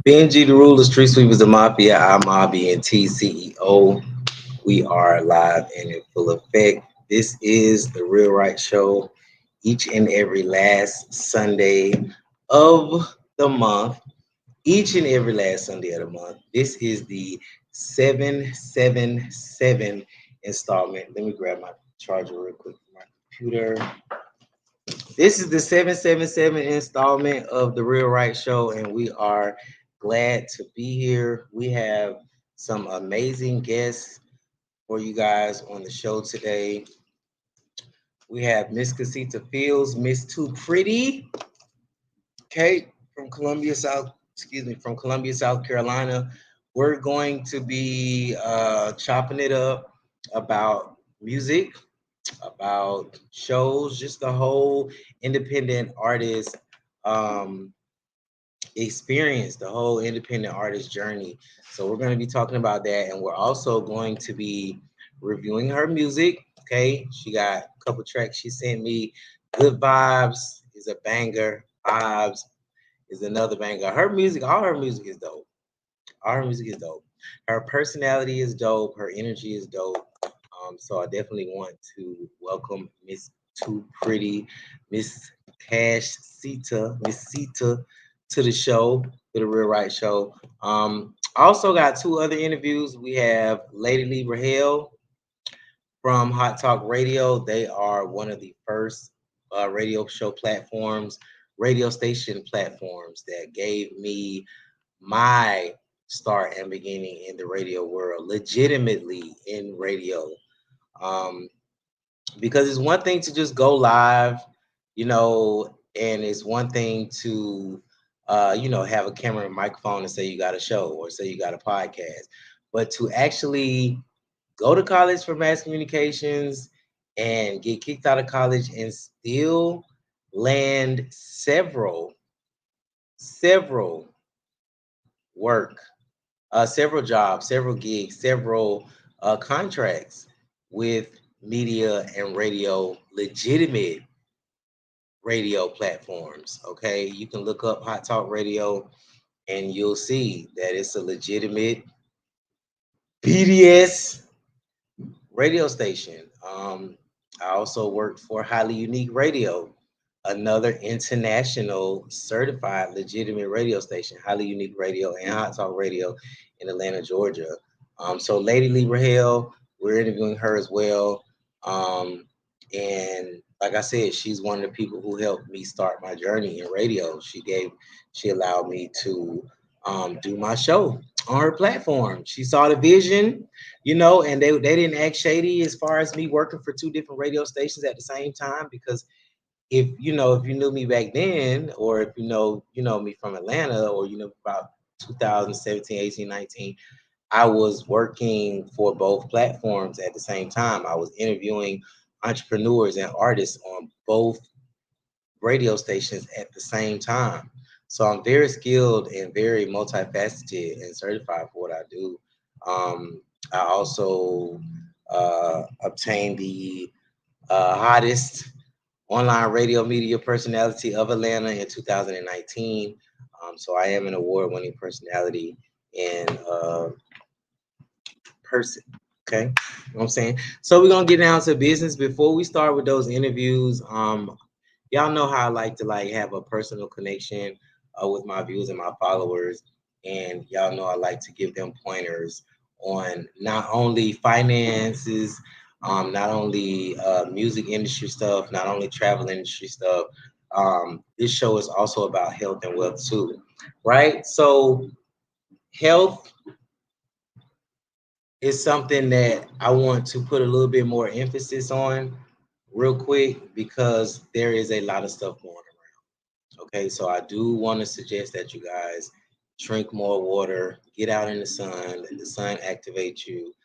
Benji, the ruler, street sweepers, the mafia. I'm Mobby and T CEO. We are live and in full effect. This is the Real Right Show each and every last Sunday of the month. Each and every last Sunday of the month. This is the 777 installment. Let me grab my charger real quick for my computer. This is the 777 installment of the Real Right Show, and we are glad to be here. We have some amazing guests for you guys on the show today. We have Miss Casita Fields, Miss Too Pretty, Kate from Columbia, South Carolina. We're going to be chopping it up about music, about shows, just the whole independent artist um, experience, the whole independent artist journey. So we're going to be talking about that, and we're also going to be reviewing her music. Okay, she got a couple tracks she sent me. Good Vibes is a banger. Vibes is another banger. Her music, all her music is dope. All her music is dope. Her personality is dope. Her energy is dope. So I definitely want to welcome Miss Too Pretty, Miss Miss Sita, to the show, to the Real Right Show. I also got two other interviews. We have Lady Libra Hale from Hot Talk Radio. They are one of the first radio station platforms that gave me my start and beginning in the radio world, legitimately in radio. Um, because it's one thing to just go live, and it's one thing to, have a camera and microphone and say you got a show or say you got a podcast, but to actually go to college for mass communications and get kicked out of college and still land several work, several jobs, several gigs, several contracts with media and radio, legitimate radio platforms. Okay, you can look up Hot Talk Radio and you'll see that it's a legitimate BDS radio station. I also worked for Highly Unique Radio, another international certified legitimate radio station, Highly Unique Radio and Hot Talk Radio in Atlanta, Georgia. So Lady Libra Hale, we're interviewing her as well. And like I said, she's one of the people who helped me start my journey in radio. She allowed me to do my show on her platform. She saw the vision, and they didn't act shady as far as me working for two different radio stations at the same time, because if you knew me back then, or if you know me from Atlanta, or about 2017, 18, 19, I was working for both platforms at the same time. I was interviewing entrepreneurs and artists on both radio stations at the same time. So I'm very skilled and very multifaceted and certified for what I do. I also obtained the hottest online radio media personality of Atlanta in 2019. So I am an award-winning personality and person. Okay, you know what I'm saying? So we're gonna get down to business. Before we start with those interviews, y'all know how I like to have a personal connection with my viewers and my followers, and y'all know I like to give them pointers on not only finances, not only music industry stuff, not only travel industry stuff. This show is also about health and wealth too, right? So health is something that I want to put a little bit more emphasis on real quick, because there is a lot of stuff going around. Okay, so I do want to suggest that you guys drink more water, get out in the sun, let the sun activate you,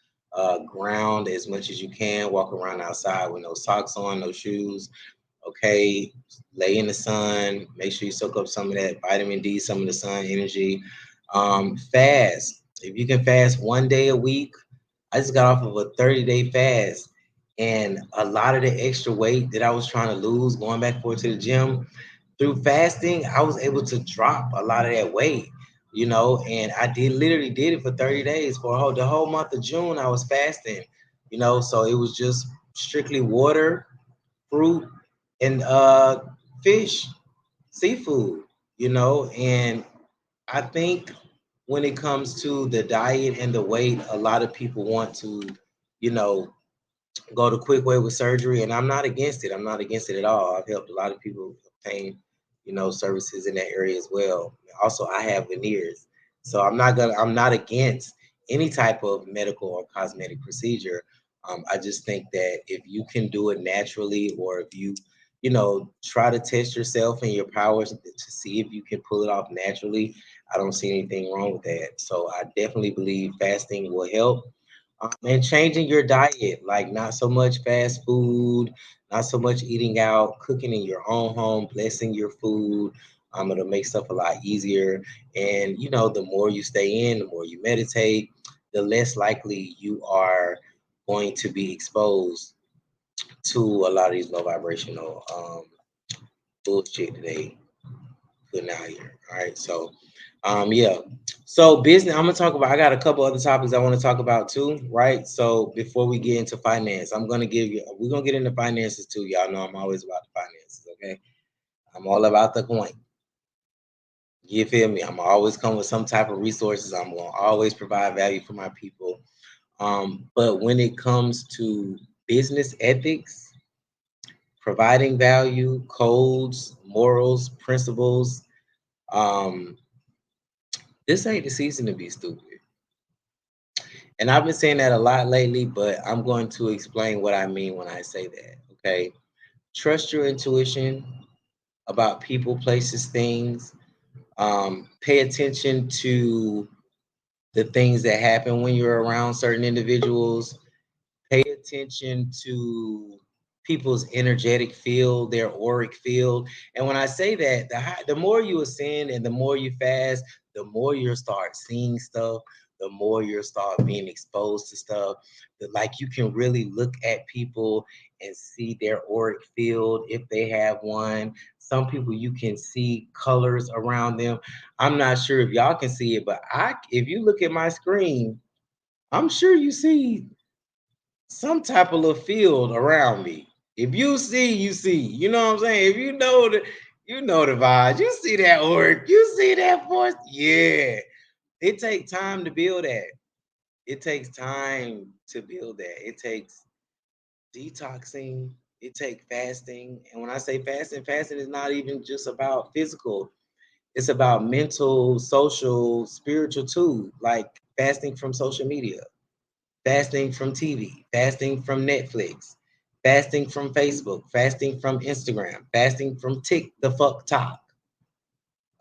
ground as much as you can, walk around outside with no socks on, no shoes. Okay, lay in the sun, make sure you soak up some of that vitamin D, some of the sun energy. Fast. If you can fast one day a week, I just got off of a 30-day fast, and a lot of the extra weight that I was trying to lose going back forth to the gym through fasting, I was able to drop a lot of that weight. you know, and I literally did it for 30 days for the whole month of June. I was fasting, you know, so it was just strictly water, fruit, and fish, seafood, you know, and I think when it comes to the diet and the weight, a lot of people want to, you know, go the quick way with surgery, and I'm not against it. I'm not against it at all. I've helped a lot of people obtain, you know, services in that area as well. Also, I have veneers, so I'm not against any type of medical or cosmetic procedure. I just think that if you can do it naturally, or if you, you know, try to test yourself and your powers to see if you can pull it off naturally, I don't see anything wrong with that. So I definitely believe fasting will help, and changing your diet, like not so much fast food, not so much eating out, cooking in your own home, blessing your food. It'll make stuff a lot easier. And you know, the more you stay in, the more you meditate, the less likely you are going to be exposed to a lot of these low vibrational bullshit that they putting out here. All right. So yeah. So business, I'm gonna talk about, I got a couple other topics I want to talk about too, right? So before we get into finance, we're gonna get into finances too. Y'all know I'm always about the finances, okay? I'm all about the coin. You feel me? I'm always come with some type of resources. I'm gonna always provide value for my people. But when it comes to business ethics, providing value, codes, morals, principles, um, this ain't the season to be stupid. And I've been saying that a lot lately, but I'm going to explain what I mean when I say that. Okay. Trust your intuition about people, places, things. Pay attention to the things that happen when you're around certain individuals. Pay attention to people's energetic field, their auric field. And when I say that, the more you ascend and the more you fast, the more you'll start seeing stuff, the more you'll start being exposed to stuff. That, like, you can really look at people and see their auric field if they have one. Some people you can see colors around them. I'm not sure if y'all can see it, but if you look at my screen, I'm sure you see some type of little field around me. If you see, you see. You know what I'm saying? If you know the vibes. You see that work. You see that force. Yeah. It takes time to build that. It takes time to build that. It takes detoxing. It takes fasting. And when I say fasting, fasting is not even just about physical. It's about mental, social, spiritual too. Like fasting from social media, fasting from TV, fasting from Netflix, fasting from Facebook, fasting from Instagram, fasting from TikTok.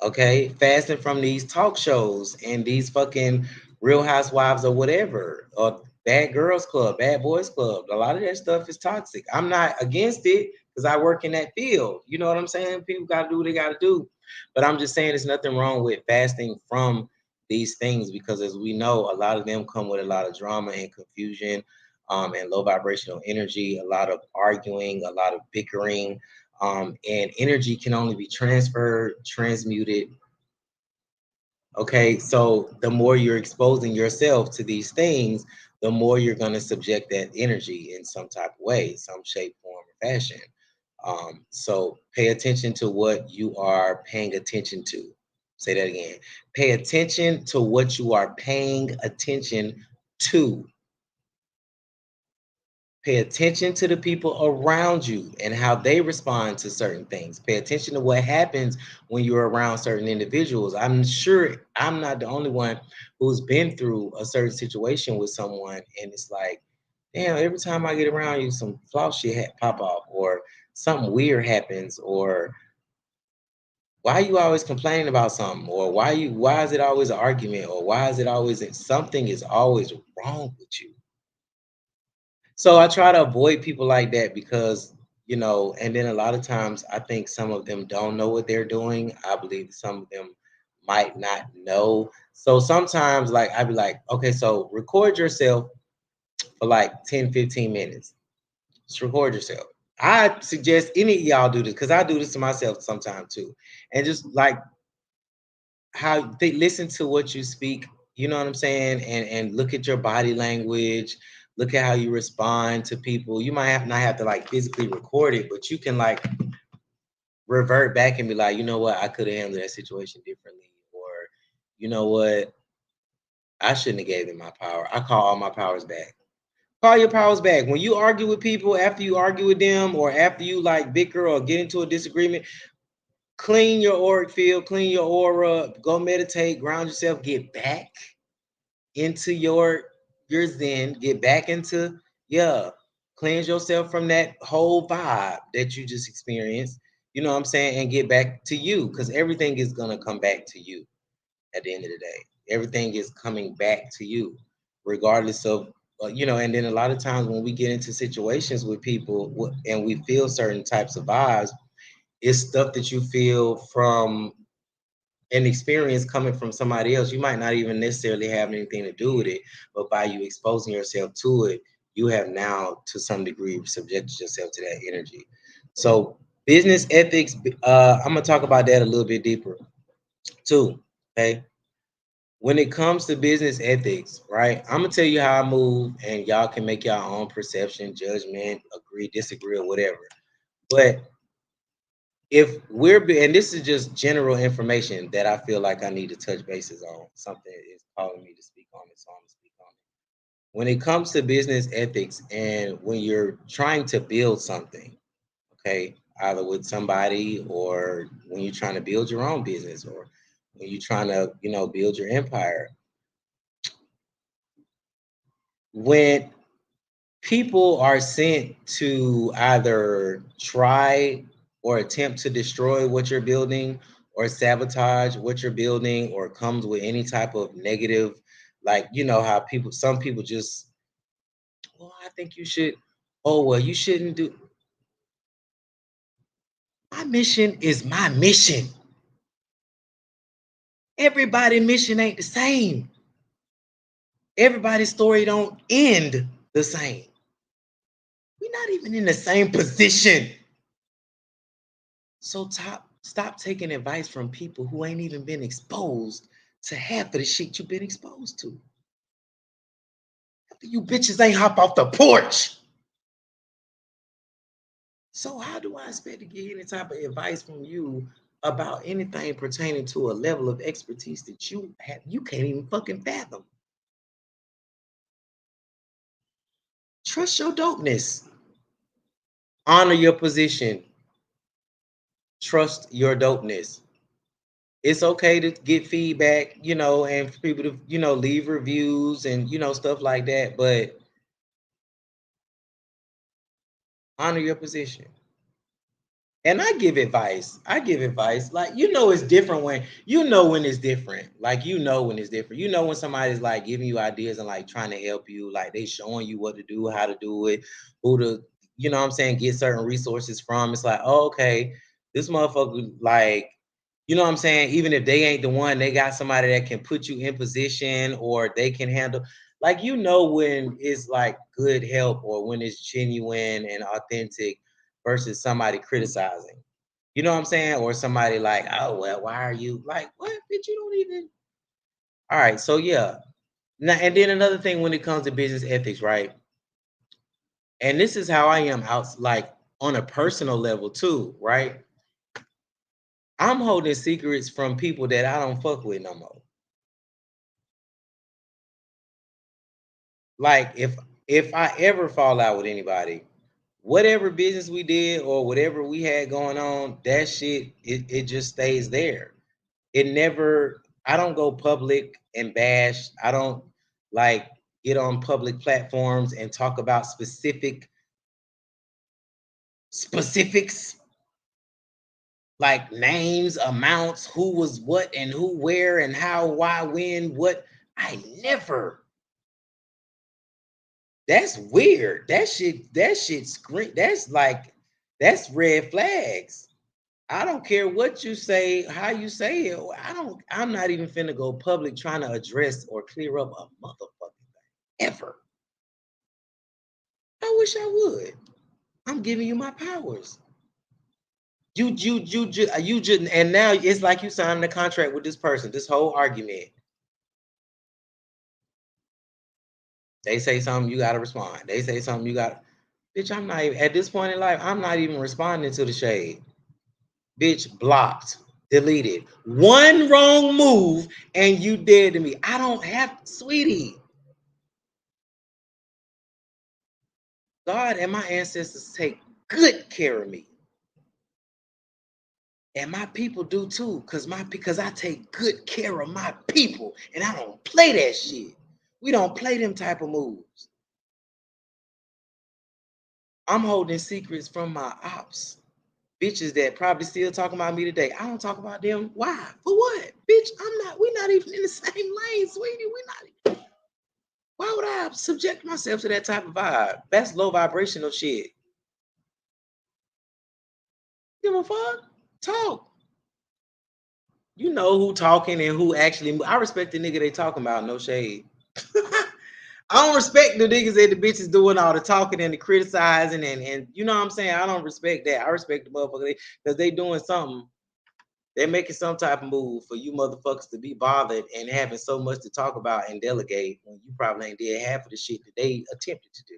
Okay, fasting from these talk shows and these fucking Real Housewives or whatever, or Bad Girls Club, Bad Boys Club. A lot of that stuff is toxic. I'm not against it because I work in that field. You know what I'm saying? People got to do what they got to do. But I'm just saying there's nothing wrong with fasting from these things, because as we know, a lot of them come with a lot of drama and confusion, and low vibrational energy, a lot of arguing, a lot of bickering, and energy can only be transferred, transmuted. Okay, so the more you're exposing yourself to these things, the more you're going to subject that energy in some type of way, some shape, form, or fashion. So pay attention to what you are paying attention to. Say that again. Pay attention to what you are paying attention to. Pay attention to the people around you and how they respond to certain things. Pay attention to what happens when you're around certain individuals. I'm sure I'm not the only one who's been through a certain situation with someone, and it's like, damn, every time I get around you, some flaw shit pop off, or something weird happens, or why are you always complaining about something, or why is it always an argument, or why is it always something is always wrong with you. So I try to avoid people like that because, you know, and then a lot of times I think some of them don't know what they're doing. I believe some of them might not know. So sometimes, like, I'd be like, okay, so record yourself for like 10, 15 minutes. Just record yourself. I suggest any of y'all do this because I do this to myself sometimes too. And just like how they listen to what you speak, you know what I'm saying? And look at your body language, look at how you respond to people. You might have not have to like physically record it, but you can like revert back and be like, you know what, I could have handled that situation differently, or you know what, I shouldn't have gave them my power. I call all my powers back. Call your powers back. When you argue with people, after you argue with them, or after you like bicker or get into a disagreement, clean your auric field, clean your aura, go meditate, ground yourself, get back into your zen, get back into, yeah, cleanse yourself from that whole vibe that you just experienced, you know what I'm saying, and get back to you, because everything is gonna come back to you at the end of the day. Everything is coming back to you, regardless of you know. And then a lot of times when we get into situations with people and we feel certain types of vibes, it's stuff that you feel from an experience coming from somebody else. You might not even necessarily have anything to do with it, but by you exposing yourself to it, you have now to some degree subjected yourself to that energy. So business ethics, I'm gonna talk about that a little bit deeper too. Okay. When it comes to business ethics, right? I'm gonna tell you how I move, and y'all can make your own perception, judgment, agree, disagree, or whatever. But if and this is just general information that I feel like I need to touch bases on. Something is calling me to speak on it, so I'm gonna speak on it. When it comes to business ethics, and when you're trying to build something, okay, either with somebody, or when you're trying to build your own business, or when you're trying to, you know, build your empire, when people are sent to either try or attempt to destroy what you're building, or sabotage what you're building, or comes with any type of negative, like, you know how people, some people just, well, I think you should, oh well, you shouldn't do. My mission is my mission. Everybody's mission ain't the same. Everybody's story don't end the same. We're not even in the same position. So stop taking advice from people who ain't even been exposed to half of the shit you've been exposed to. Half of you bitches ain't hop off the porch. So how do I expect to get any type of advice from you about anything pertaining to a level of expertise that you can't even fucking fathom? Trust your dopeness. Honor your position. Trust your dopeness. It's okay to get feedback, you know, and for people to, you know, leave reviews and, you know, stuff like that, but honor your position. And I give advice. I give advice. Like, you know, it's different when you know when it's different. Like, you know when it's different. You know when somebody's like giving you ideas and like trying to help you, like they showing you what to do, how to do it, who to, you know what I'm saying, get certain resources from. It's like, oh, okay, this motherfucker, like, you know what I'm saying? Even if they ain't the one, they got somebody that can put you in position, or they can handle, like, you know, when it's like good help, or when it's genuine and authentic versus somebody criticizing. You know what I'm saying? Or somebody like, oh well, why are you like, what? Bitch, you don't even. All right, so yeah. Now, and then another thing when it comes to business ethics, right? And this is how I am out, like on a personal level too, right? I'm holding secrets from people that I don't fuck with no more. Like, if I ever fall out with anybody, whatever business we did or whatever we had going on, that shit, it just stays there. It never, I don't go public and bash. I don't like get on public platforms and talk about specifics, like names, amounts, who was what and who where and how, why, when, what. I never. That's weird. That shit scream. That's like, that's red flags. I don't care what you say, how you say it. I'm not even finna go public trying to address or clear up a motherfucking thing. Ever. I wish I would. I'm giving you my powers. You just, and now it's like you signed a contract with this person. This whole argument. They say something, you gotta respond. They say something, you got. Bitch, I'm not even at this point in life. I'm not even responding to the shade. Bitch, blocked, deleted. One wrong move, and you dead to me. I don't have, sweetie. God and my ancestors take good care of me. And my people do too, because I take good care of my people, and I don't play that shit. We don't play them type of moves. I'm holding secrets from my ops. Bitches that probably still talking about me today. I don't talk about them. Why? For what? Bitch, we're not even in the same lane, sweetie. We're not. Why would I subject myself to that type of vibe? That's low vibrational shit. Give a fuck. Talk. You know who talking and who actually. I respect the nigga they talking about. No shade. I don't respect the niggas that the bitches doing all the talking and the criticizing and you know what I'm saying. I don't respect that. I respect the motherfucker because they doing something. They're making some type of move for you motherfuckers to be bothered and having so much to talk about and delegate when you probably ain't did half of the shit that they attempted to do.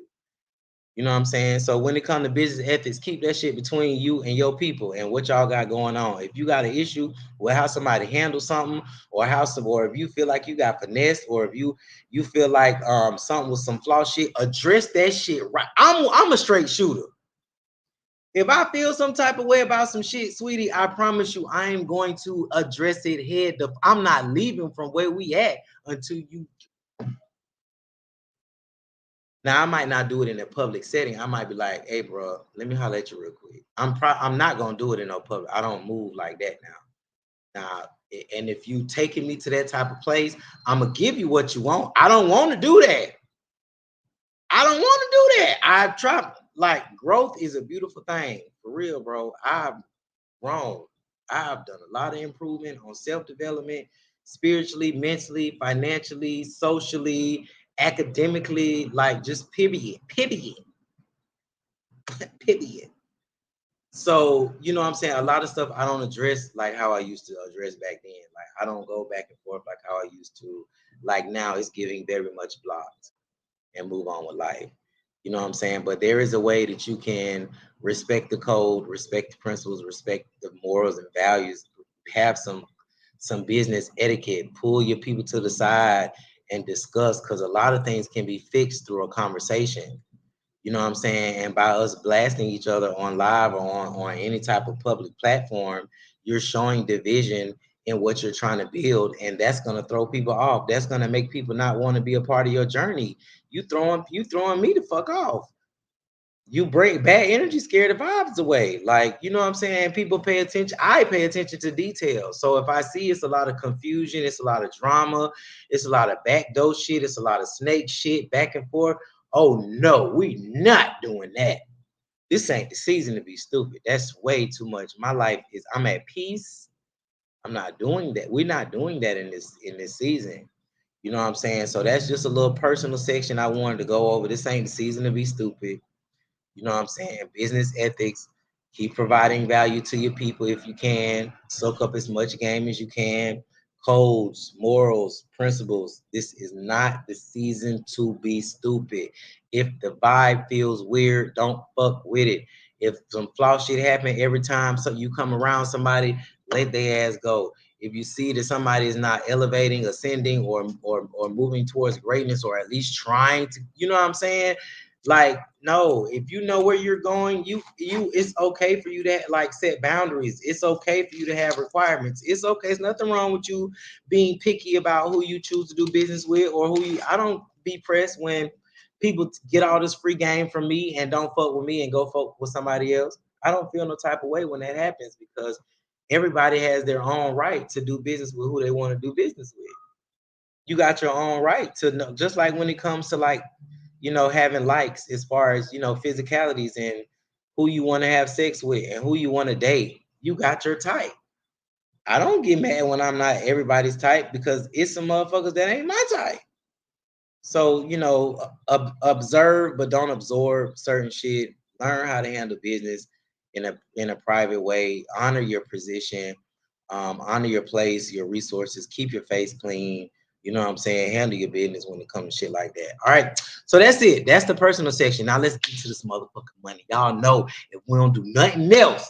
You know what I'm saying? So when it comes to business ethics, keep that shit between you and your people and what y'all got going on. If you got an issue with how somebody handles something, or or if you feel like you got finesse, or if you feel like something with some flaw shit, address that shit right. I'm a straight shooter. If I feel some type of way about some shit, sweetie, I promise you, I am going to address it head to. I'm not leaving from where we at until you. Now I might not do it in a public setting. I might be like, "Hey, bro, let me holler at you real quick." I'm not gonna do it in no public. I don't move like that now. Now, and if you taking me to that type of place, I'm gonna give you what you want. I don't want to do that. I don't want to do that. I've tried. Like, growth is a beautiful thing, for real, bro. I've grown. I've done a lot of improvement on self-development, spiritually, mentally, financially, socially, academically, like just period. So, you know what I'm saying? A lot of stuff I don't address like how I used to address back then. Like, I don't go back and forth like how I used to. Like, now it's giving very much blocked and move on with life. You know what I'm saying? But there is a way that you can respect the code, respect the principles, respect the morals and values, have some business etiquette, pull your people to the side and discuss, because a lot of things can be fixed through a conversation. You know what I'm saying? And by us blasting each other on live or on any type of public platform, you're showing division in what you're trying to build, and that's going to throw people off. That's going to make people not want to be a part of your journey. You throwing me the fuck off. You bring bad energy, scare the vibes away. Like, you know what I'm saying? People pay attention. I pay attention to details. So if I see it's a lot of confusion, it's a lot of drama, it's a lot of backdoor shit, it's a lot of snake shit back and forth. Oh no, we not doing that. This ain't the season to be stupid. That's way too much. My life is, I'm at peace. I'm not doing that. We're not doing that in this season. You know what I'm saying? So that's just a little personal section I wanted to go over. This ain't the season to be stupid. You know what I'm saying? Business ethics. Keep providing value to your people if you can. Soak up as much game as you can. Codes, morals, principles. This is not the season to be stupid. If the vibe feels weird, don't fuck with it. If some flaw shit happen every time so you come around somebody, let their ass go. If you see that somebody is not elevating, ascending, or moving towards greatness, or at least trying to, you know what I'm saying? Like, no, if you know where you're going, it's okay for you to like set boundaries. It's okay for you to have requirements. It's okay. There's nothing wrong with you being picky about who you choose to do business with, or who you. I don't be pressed when people get all this free game from me and don't fuck with me and go fuck with somebody else. I don't feel no type of way when that happens, because everybody has their own right to do business with who they want to do business with. You got your own right to know, just like when it comes to like, having likes as far as, physicalities and who you want to have sex with and who you want to date. You got your type. I don't get mad when I'm not everybody's type, because it's some motherfuckers that ain't my type. So, observe but don't absorb certain shit. Learn how to handle business. in a private way. Honor your position, honor your place, your resources. Keep your face clean. You know what I'm saying? Handle your business when it comes to shit like that. All right. So that's it. That's the personal section. Now let's get to this motherfucking money. Y'all know if we don't do nothing else,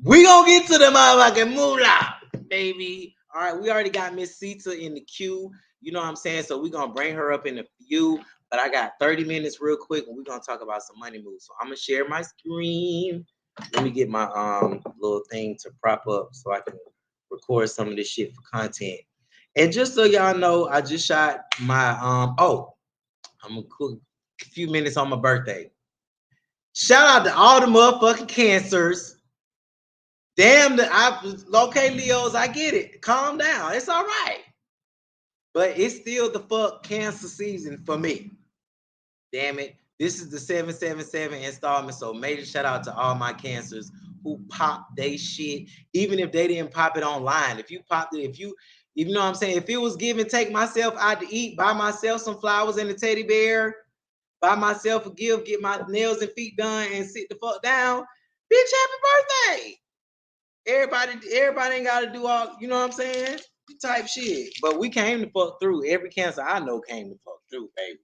we gonna get to the motherfucking moolah, baby. All right, we already got Miss Sita in the queue. You know what I'm saying? So we're gonna bring her up in a few. But I got 30 minutes real quick, and we're gonna talk about some money moves. So I'm gonna share my screen. Let me get my little thing to prop up so I can record some of this shit for content. And just so y'all know, I just shot my I'm a cool few minutes on my birthday. Shout out to all the motherfucking cancers. Damn, okay, Leos, I get it. Calm down. It's all right. But it's still the fuck cancer season for me. Damn it. This is the 777 installment. So major shout out to all my cancers who popped they shit, even if they didn't pop it online. If you popped it, you know what I'm saying? If it was give and take myself out to eat, buy myself some flowers and a teddy bear, buy myself a gift, get my nails and feet done, and sit the fuck down, bitch, happy birthday. Everybody ain't gotta do all, you know what I'm saying? Type shit. But we came to fuck through. Every cancer I know came to fuck through, baby.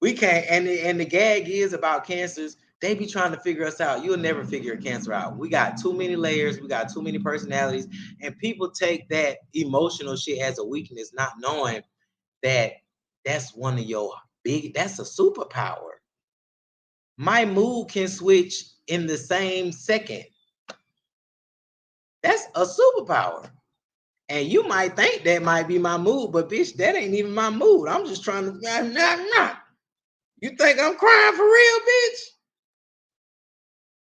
We can't, and the gag is about cancers, they be trying to figure us out. You'll never figure a cancer out. We got too many layers, we got too many personalities, and people take that emotional shit as a weakness, not knowing that that's one of your that's a superpower. My mood can switch in the same second. That's a superpower. And you might think that might be my mood, but bitch, that ain't even my mood. I'm just trying to nah. You think I'm crying for real, bitch?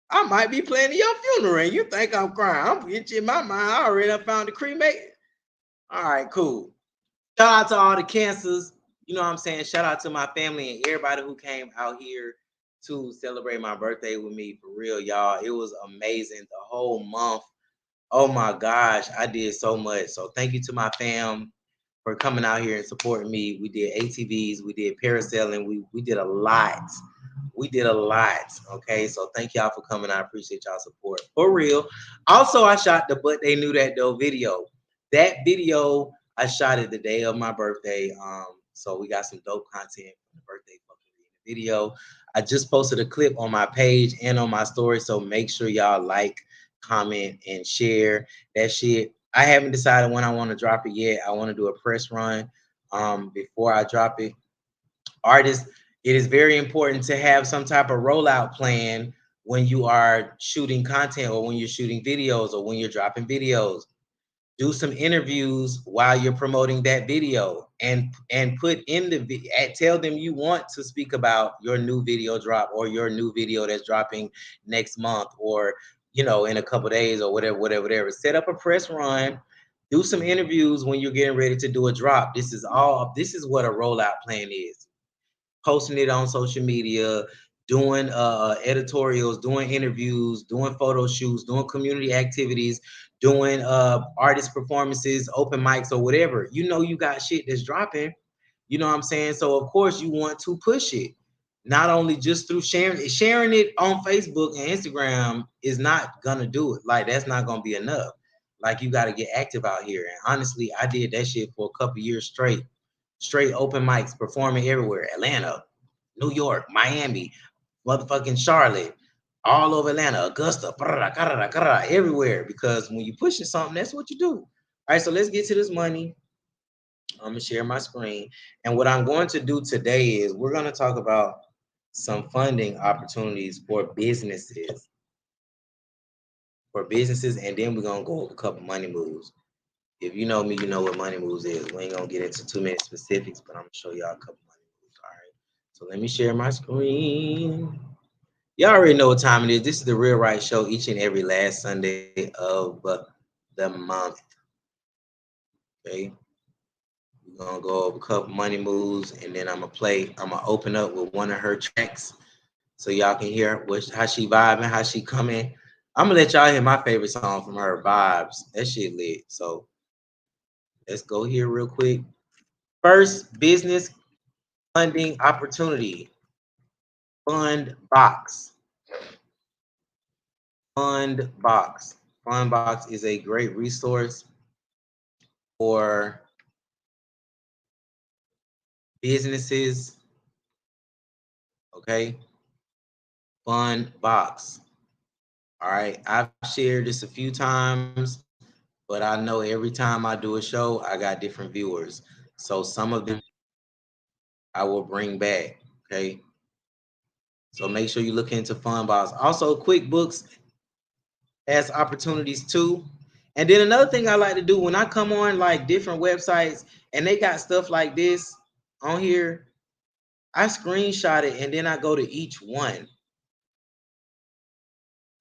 I might be planning your funeral and you think I'm crying. I'm get you in my mind. I already found the cremate. All right, cool. Shout out to all the cancers. You know what I'm saying? Shout out to my family and everybody who came out here to celebrate my birthday with me. For real, y'all. It was amazing. The whole month. Oh my gosh, I did so much. So thank you to my fam for coming out here and supporting me. We did ATVs, we did parasailing, we did a lot. We did a lot. Okay, so thank y'all for coming. I appreciate y'all support for real. Also, I shot the But They Knew That Though video. That video I shot it the day of my birthday. So we got some dope content from the birthday video. I just posted a clip on my page and on my story, so make sure y'all like, comment, and share that shit. I haven't decided when I want to drop it yet. I want to do a press run before I drop it. Artists, it is very important to have some type of rollout plan when you are shooting content or when you're shooting videos or when you're dropping videos. Do some interviews while you're promoting that video and put in tell them you want to speak about your new video drop or your new video that's dropping next month or in a couple days or whatever. Set up a press run, do some interviews when you're getting ready to do a drop. This is what a rollout plan is. Posting it on social media, doing editorials, doing interviews, doing photo shoots, doing community activities, doing artist performances, open mics, or whatever. You got shit that's dropping. You know what I'm saying? So of course you want to push it. Not only just through sharing it on Facebook and Instagram is not gonna do it. Like that's not gonna be enough. Like you got to get active out here. And honestly, I did that shit for a couple years straight open mics, performing everywhere. Atlanta, New York, Miami, motherfucking Charlotte, all over Atlanta, Augusta, everywhere. Because when you pushing something, that's what you do. All right, so let's get to this money. I'm gonna share my screen. And what I'm going to do today is we're gonna talk about some funding opportunities for businesses. And then we're gonna go over a couple money moves. If you know me, you know what money moves is. We ain't gonna get into too many specifics, but I'm gonna show y'all a couple money moves. All right. So let me share my screen. Y'all already know what time it is. This is the Real Right Show each and every last Sunday of the month. Okay. We're gonna go over a couple money moves, and then I'm gonna open up with one of her tracks so y'all can hear how she vibing, how she coming. I'm gonna let y'all hear my favorite song from her, Vibes. That shit lit. So let's go here real quick. First business funding opportunity. Fundbox. Fundbox. Fundbox is a great resource for businesses. Okay. Fundbox. All right. I've shared this a few times, but I know every time I do a show, I got different viewers. So some of them I will bring back. Okay. So make sure you look into Fundbox. Also, QuickBooks has opportunities too. And then another thing I like to do when I come on like different websites and they got stuff like this on here, I screenshot it and then I go to each one.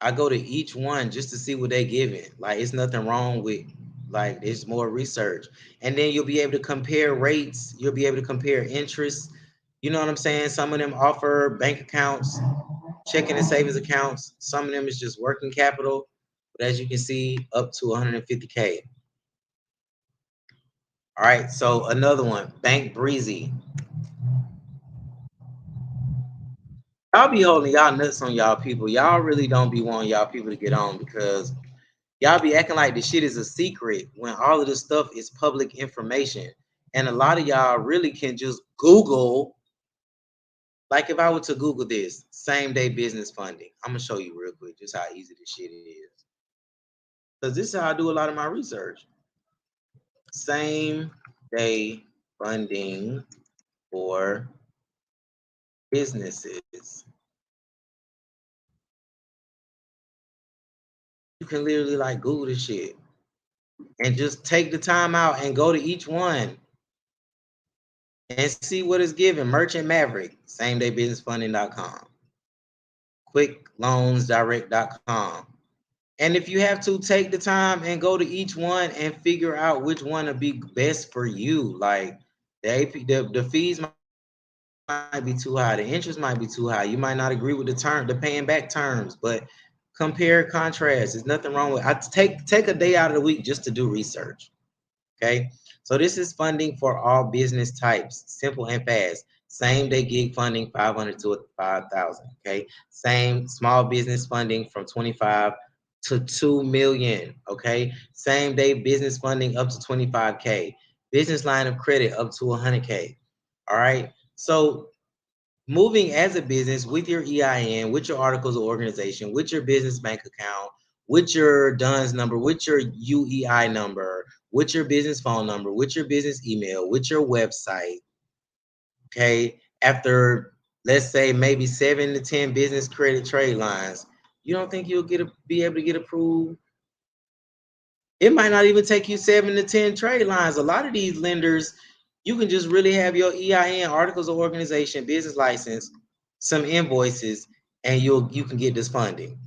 I go to each one just to see what they giving. Like it's nothing wrong with like it's more research. And then you'll be able to compare rates, you'll be able to compare interest. You know what I'm saying? Some of them offer bank accounts, checking and savings accounts. Some of them is just working capital. But as you can see, up to 150K. All right, so another one, Bank Breezy. Y'all be holding y'all nuts on y'all people. Y'all really don't be wanting y'all people to get on because y'all be acting like the shit is a secret when all of this stuff is public information. And a lot of y'all really can just Google. Like if I were to Google this, same day business funding, I'm gonna show you real quick just how easy this shit is. Because this is how I do a lot of my research. Same day funding for businesses. You can literally like Google this shit and just take the time out and go to each one and see what it's given. Merchant Maverick, same day businessfunding.com, quickloansdirect.com. And if you have to take the time and go to each one and figure out which one would be best for you, like the AP, the fees might be too high, the interest might be too high. You might not agree with the paying back terms, but compare contrast. There's nothing wrong with. I take a day out of the week just to do research. Okay, so this is funding for all business types, simple and fast. Same day gig funding, 500 to 5,000. Okay, same small business funding from 25 to 2 million. Okay, same day business funding up to 25K. Business line of credit up to 100K. All right, so moving as a business with your EIN, with your articles of organization, with your business bank account, with your DUNS number, with your UEI number, with your business phone number, with your business email, with your website. Okay. After, let's say, maybe 7 to 10 business credit trade lines, you don't think you'll be able to get approved? It might not even take you 7 to 10 trade lines. A lot of these lenders, you can just really have your EIN, articles of organization, business license, some invoices, and you can get this funding.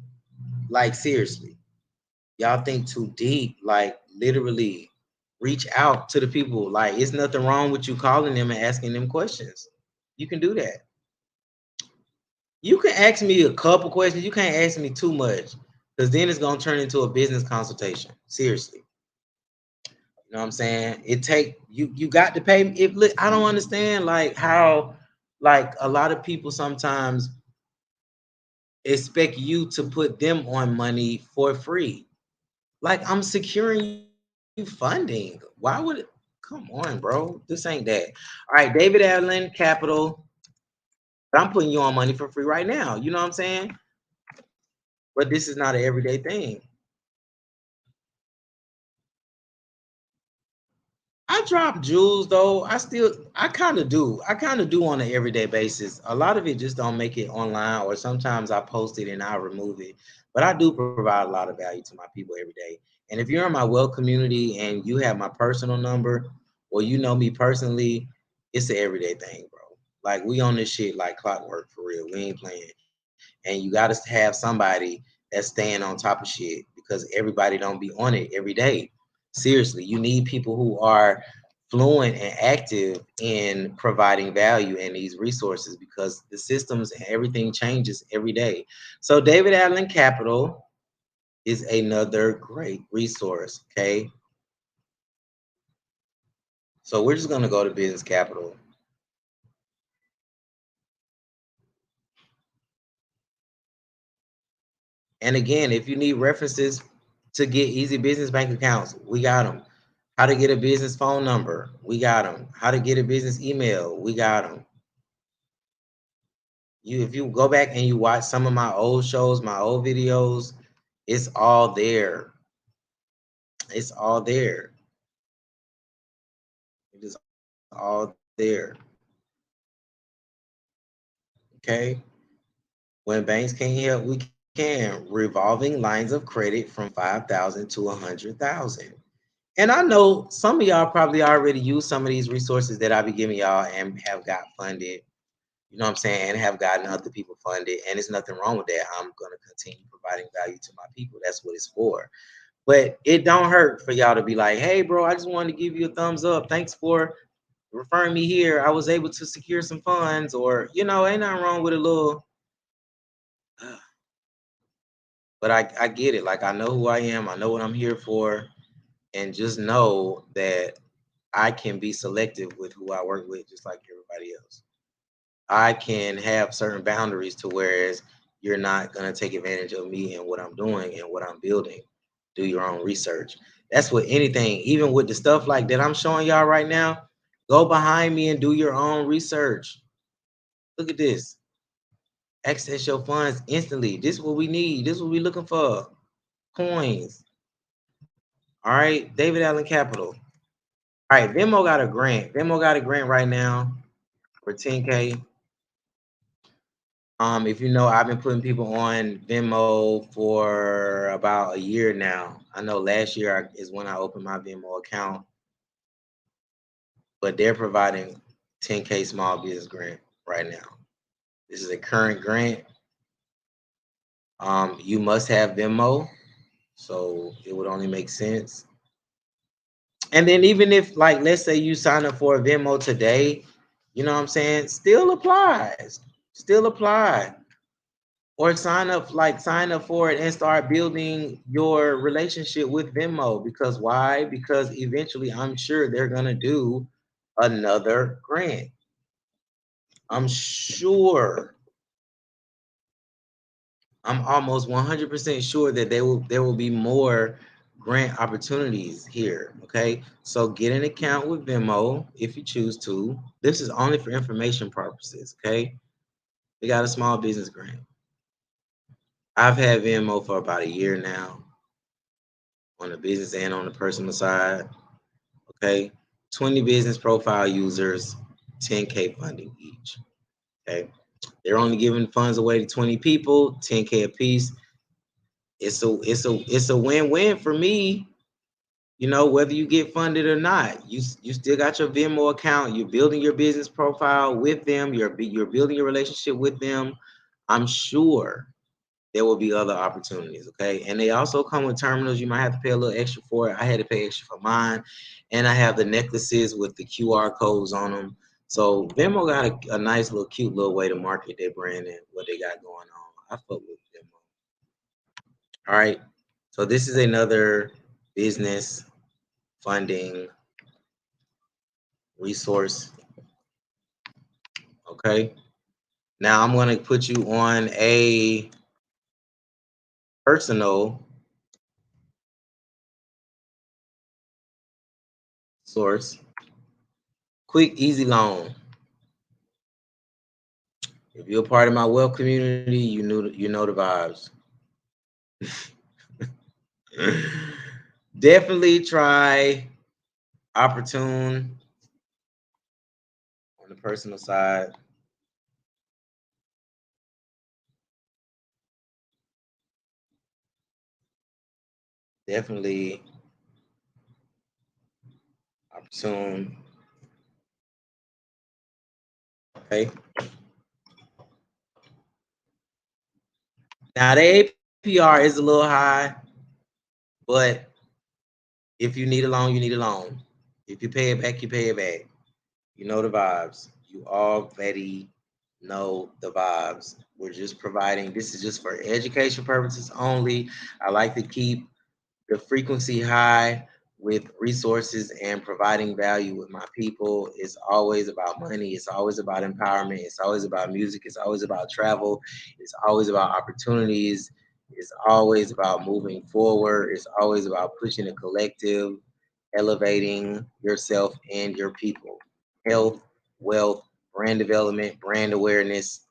Like seriously, y'all think too deep. Like literally, reach out to the people. Like it's nothing wrong with you calling them and asking them questions. You can do that. You can ask me a couple questions. You can't ask me too much, because then it's gonna turn into a business consultation. Seriously. You know what I'm saying? It take you got to pay. I don't understand like how like a lot of people sometimes expect you to put them on money for free. Like I'm securing you funding. Why would it? Come on, bro. This ain't that. All right, David Allen Capital. I'm putting you on money for free right now. You know what I'm saying? But this is not an everyday thing. I drop jewels though. I kind of do. I kind of do on an everyday basis. A lot of it just don't make it online, or sometimes I post it and I remove it. But I do provide a lot of value to my people every day. And if you're in my wealth community and you have my personal number, or you know me personally, it's an everyday thing, bro. Like we on this shit like clockwork for real. We ain't playing. And you got to have somebody that's staying on top of shit because everybody don't be on it every day. Seriously, you need people who are fluent and active in providing value in these resources because the systems and everything changes every day. So David Allen Capital is another great resource. Okay. So we're just gonna go to Business Capital. And again, if you need references to get easy business bank accounts, we got them. How to get a business phone number, we got them. How to get a business email, we got them. If you go back and you watch some of my old shows, my old videos, it's all there. It's all there. It is all there. Okay. When banks can't help, we can. Revolving lines of credit from 5,000 to 100,000. And I know some of y'all probably already use some of these resources that I be giving y'all and have got funded. You know what I'm saying? And have gotten other people funded. And there's nothing wrong with that. I'm going to continue providing value to my people. That's what it's for. But it don't hurt for y'all to be like, hey, bro, I just wanted to give you a thumbs up. Thanks for referring me here. I was able to secure some funds, or, ain't nothing wrong with a little. But I get it. Like, I know who I am. I know what I'm here for. And just know that I can be selective with who I work with, just like everybody else. I can have certain boundaries to whereas you're not going to take advantage of me and what I'm doing and what I'm building. Do your own research. That's what anything, even with the stuff like that I'm showing y'all right now, go behind me and do your own research. Look at this. Access your funds instantly. This is what we need. This is what we're looking for. Coins. All right. David Allen Capital. All right. Venmo got a grant. Venmo got a grant right now for 10K. If you know, I've been putting people on Venmo for about a year now. I know last year is when I opened my Venmo account, but they're providing 10K small business grant right now. This is a current grant. You must have Venmo, so it would only make sense. And then even if, like, let's say you sign up for a Venmo today, you know what I'm saying? Still applies. Still apply. Or sign up for it and start building your relationship with Venmo. Because why? Because eventually I'm sure they're gonna do another grant. I'm sure. I'm almost 100% sure that there will be more grant opportunities here. Okay, so get an account with Venmo if you choose to. This is only for information purposes. Okay, we got a small business grant. I've had Venmo for about a year now, on the business and on the personal side. Okay, 20 business profile users, 10K funding each. Okay, they're only giving funds away to 20 people, 10K a piece. It's a win-win for me. Whether you get funded or not, you still got your Venmo account. You're building your business profile with them. You're building your relationship with them. I'm sure there will be other opportunities. Okay, and they also come with terminals. You might have to pay a little extra for it. I had to pay extra for mine, and I have the necklaces with the QR codes on them. So Venmo got a nice little cute little way to market their brand and what they got going on. I fuck with Venmo. All right, so this is another business funding resource. Okay, now I'm going to put you on a personal source. Quick, easy loan. If you're a part of my wealth community, you know the vibes. Definitely try Opportune on the personal side. Definitely Opportune. Okay. Now the APR is a little high, but if you need a loan, you need a loan. If you pay it back, you pay it back. You know the vibes. You already know the vibes. We're just providing, this is just for education purposes only. I like to keep the frequency high with resources and providing value with my people. It's always about money. It's always about empowerment. It's always about music. It's always about travel. It's always about opportunities. It's always about moving forward. It's always about pushing the collective, elevating yourself and your people. Health, wealth, brand development, brand awareness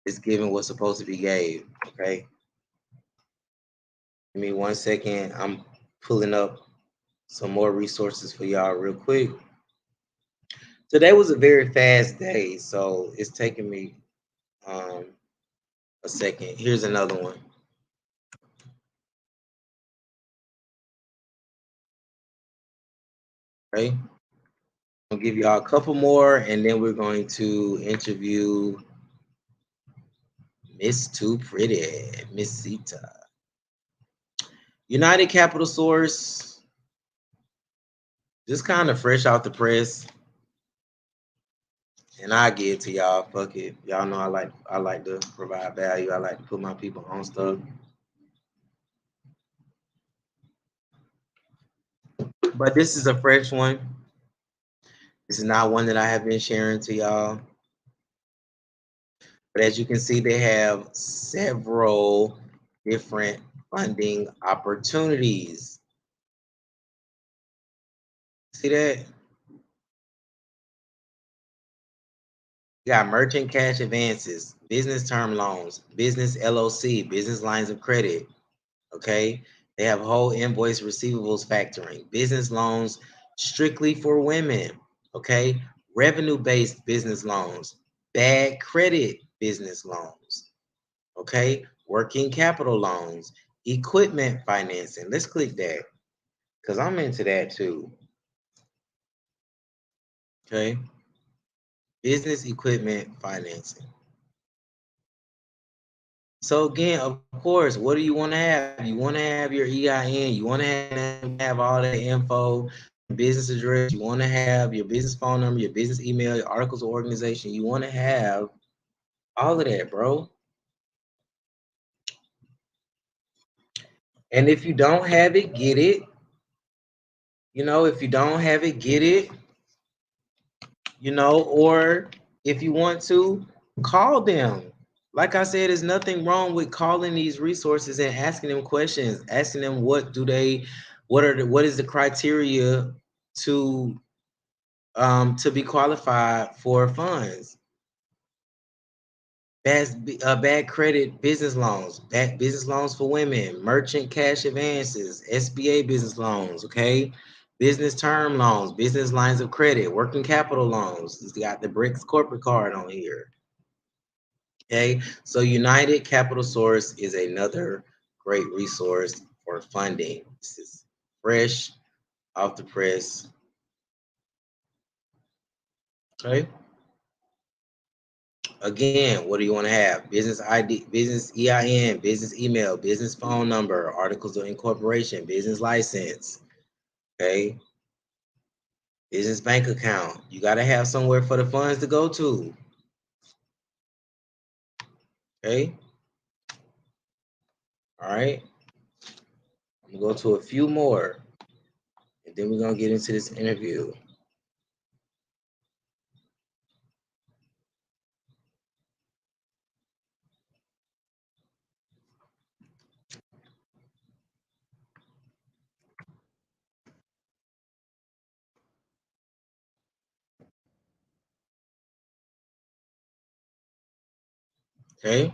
is giving what's supposed to be gave. Okay. Give me 1 second. I'm pulling up some more resources for y'all real quick. Today was a very fast day, so it's taking me um, a second. Here's another one. Okay. I'll give y'all a couple more, and then we're going to interview Miss Too Pretty, Miss Sita. United Capital Source, just kind of fresh out the press, and I give it to y'all. Fuck it, y'all know I like to provide value. I like to put my people on stuff. But this is a fresh one. This is not one that I have been sharing to y'all. But as you can see, they have several different funding opportunities. See that? You got merchant cash advances, business term loans, business LOC, business lines of credit. Okay. They have whole invoice receivables factoring, business loans strictly for women. Okay. Revenue based business loans, bad credit business loans. Okay. Working capital loans, equipment financing. Let's click that because I'm into that too. Okay. Business equipment financing. So again, of course, what do you want to have? You want to have your EIN. You want to have all that info, business address. You want to have your business phone number, your business email, your articles of organization. You want to have all of that, bro. And if you don't have it, get it. If you don't have it, get it. Or if you want to, call them. Like I said, there's nothing wrong with calling these resources and asking them questions, asking them what is the criteria to to be qualified for funds. Bad credit business loans, bad business loans for women, merchant cash advances, SBA business loans, okay? Business term loans, business lines of credit, working capital loans. It's got the BRICS corporate card on here. Okay, so United Capital Source is another great resource for funding. This is fresh off the press. Okay. Again, what do you want to have? Business ID, business EIN, business email, business phone number, articles of incorporation, business license. Okay. Business bank account. You got to have somewhere for the funds to go to. Okay. All right. I'm going to go to a few more, and then we're going to get into this interview. Okay.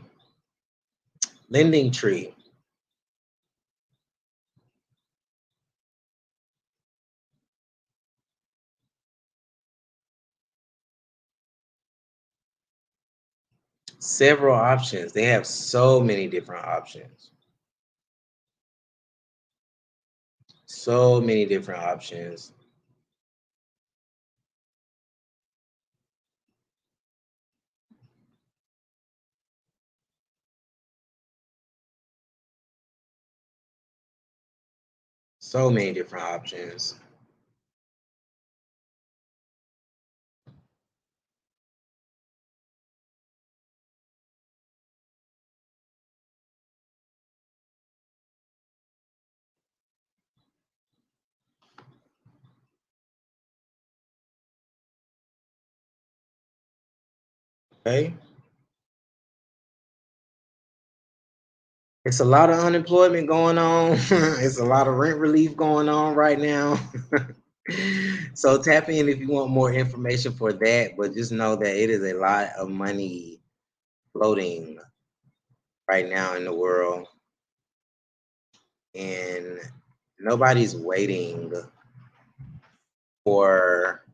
Lending Tree. Several options. They have so many different options. So many different options. So many different options. Okay. It's a lot of unemployment going on. It's a lot of rent relief going on right now. So tap in if you want more information for that, but just know that it is a lot of money floating right now in the world, and nobody's waiting for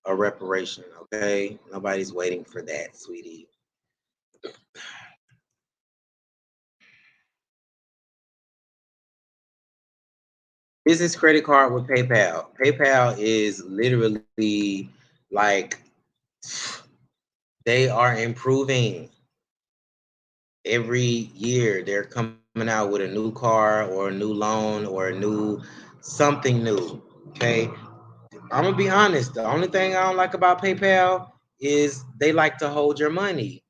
a reparation, okay? Nobody's waiting for that, sweetie. Business credit card with PayPal. PayPal is literally like they are improving every year. They're coming out with a new car or a new loan or a new something new. Okay. I'm gonna be honest. The only thing I don't like about PayPal is they like to hold your money.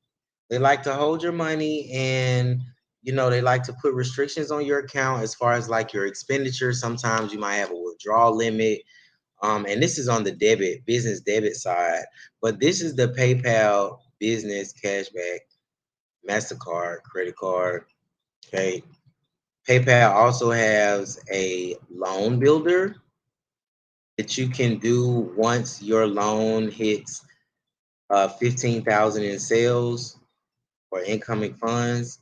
They like to hold your money, and they like to put restrictions on your account as far as like your expenditure. Sometimes you might have a withdrawal limit. And this is on the business debit side, but this is the PayPal business cashback, MasterCard, credit card. Okay. PayPal also has a loan builder that you can do once your loan hits 15,000 in sales or incoming funds.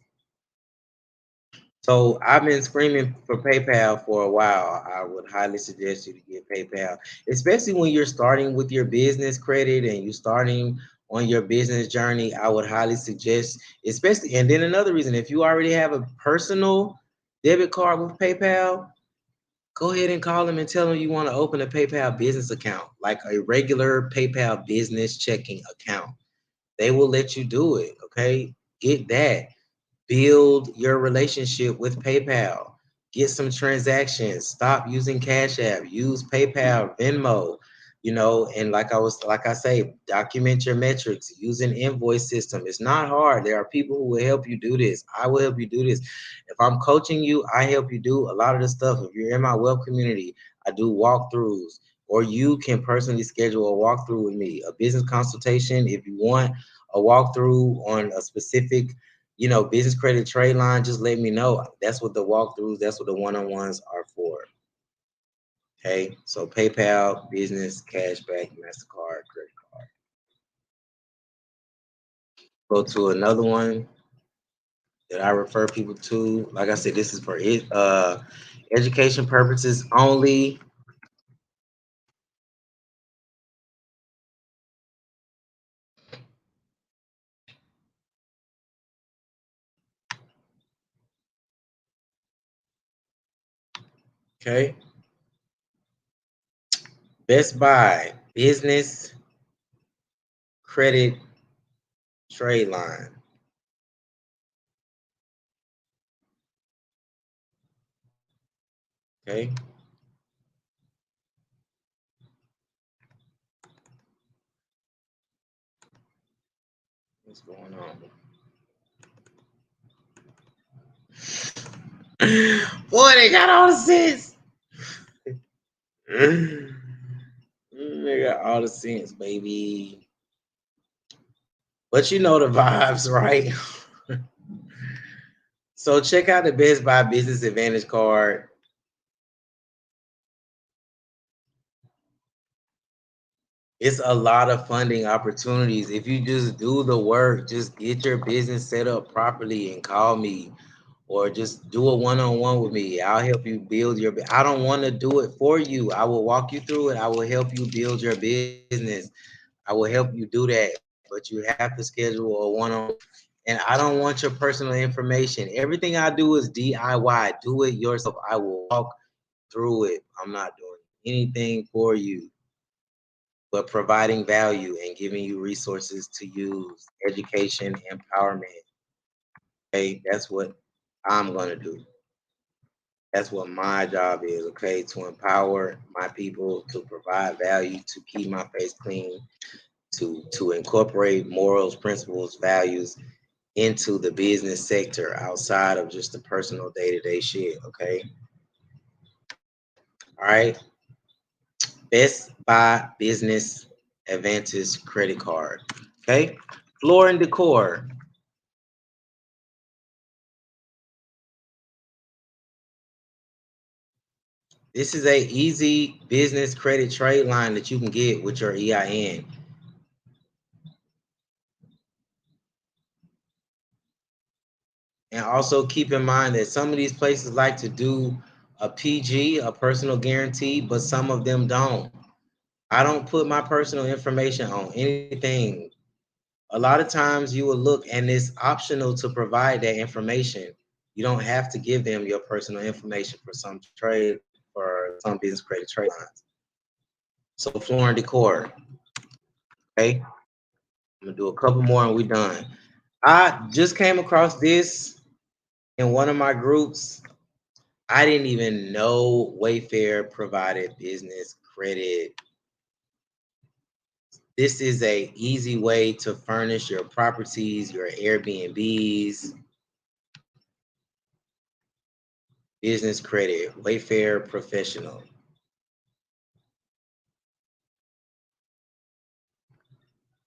So I've been screaming for PayPal for a while. I would highly suggest you to get PayPal, especially when you're starting with your business credit and you're starting on your business journey. I would highly suggest, especially, and then another reason, if you already have a personal debit card with PayPal, go ahead and call them and tell them you want to open a PayPal business account, like a regular PayPal business checking account. They will let you do it. Okay. Get that. Build your relationship with PayPal. Get some transactions. Stop using Cash App. Use PayPal, Venmo, and like I say, document your metrics. Use an invoice system. It's not hard. There are people who will help you do this. I will help you do this. If I'm coaching you, I help you do a lot of the stuff. If you're in my web community, I do walkthroughs, or you can personally schedule a walkthrough with me, a business consultation. If you want a walkthrough on a specific business credit trade line, just let me know. That's what the walkthroughs, that's what the one-on-ones are for. Okay. So PayPal, business, cashback, MasterCard, credit card. Go to another one that I refer people to. Like I said, this is for education purposes only. Okay. Best Buy, business credit trade line. Okay. What's going on? Boy, they got all the sense. They got all the sense, baby. But you know the vibes, right? So check out the Best Buy Business Advantage card. It's a lot of funding opportunities. If you just do the work, just get your business set up properly and call me, or just do a one-on-one with me. I'll help you build your. I don't want to do it for you. I will walk you through it. I will help you build your business. I will help you do that, but you have to schedule a one-on. And I don't want your personal information. Everything I do is DIY. Do it yourself. I will walk through it. I'm not doing anything for you, but providing value and giving you resources to use, education, empowerment. Okay, that's what I'm gonna do. That's what my job is. Okay, to empower my people, to provide value, to keep my face clean, to incorporate morals, principles, values into the business sector outside of just the personal day-to-day shit. Okay. All right. Best Buy Business Advantage credit card. Okay. Floor and Decor. This is a easy business credit trade line that you can get with your EIN. And also keep in mind that some of these places like to do a PG, a personal guarantee, but some of them don't. I don't put my personal information on anything. A lot of times you will look and it's optional to provide that information. You don't have to give them your personal information for some business credit trade lines. So Floor and Decor, okay? I'm gonna do a couple more and we're done. I just came across this in one of my groups. I didn't even know Wayfair provided business credit. This is a easy way to furnish your properties, your Airbnbs, business credit, Wayfair Professional.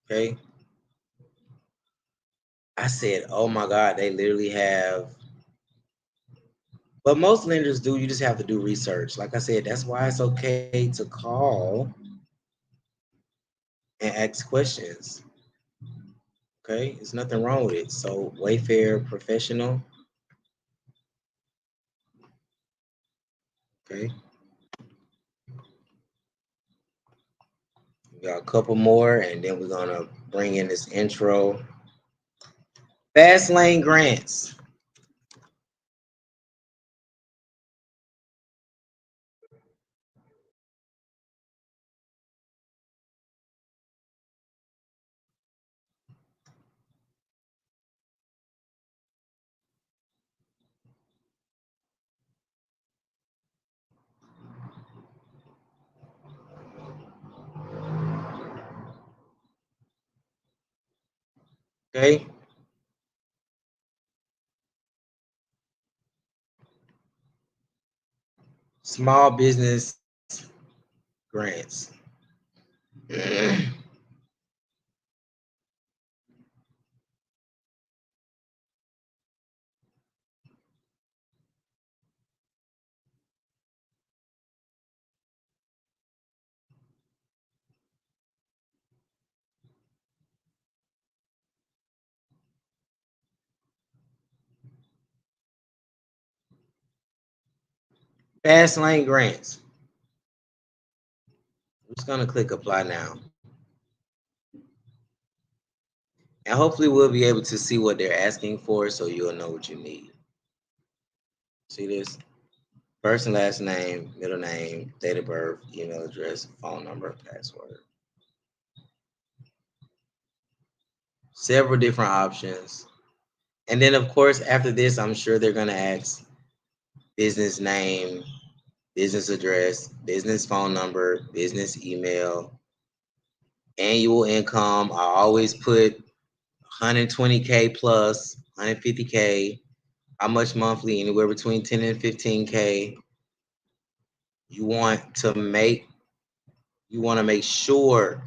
Okay. I said, oh my God, they literally have, but most lenders do. You just have to do research. Like I said, that's why it's okay to call and ask questions. Okay. There's nothing wrong with it. So, Wayfair Professional. Okay. We got a couple more, and then we're going to bring in this intro. Fast Lane Grants. Okay. Small business grants. Fast Lane Grants. I'm just going to click apply now. And hopefully we'll be able to see what they're asking for so you'll know what you need. See this? First and last name, middle name, date of birth, email address, phone number, password. Several different options. And then, of course, after this, I'm sure they're going to ask business name, business address, business phone number, business email, annual income. I always put 120K plus, 150K. How much monthly? Anywhere between 10 and 15K. You want to make sure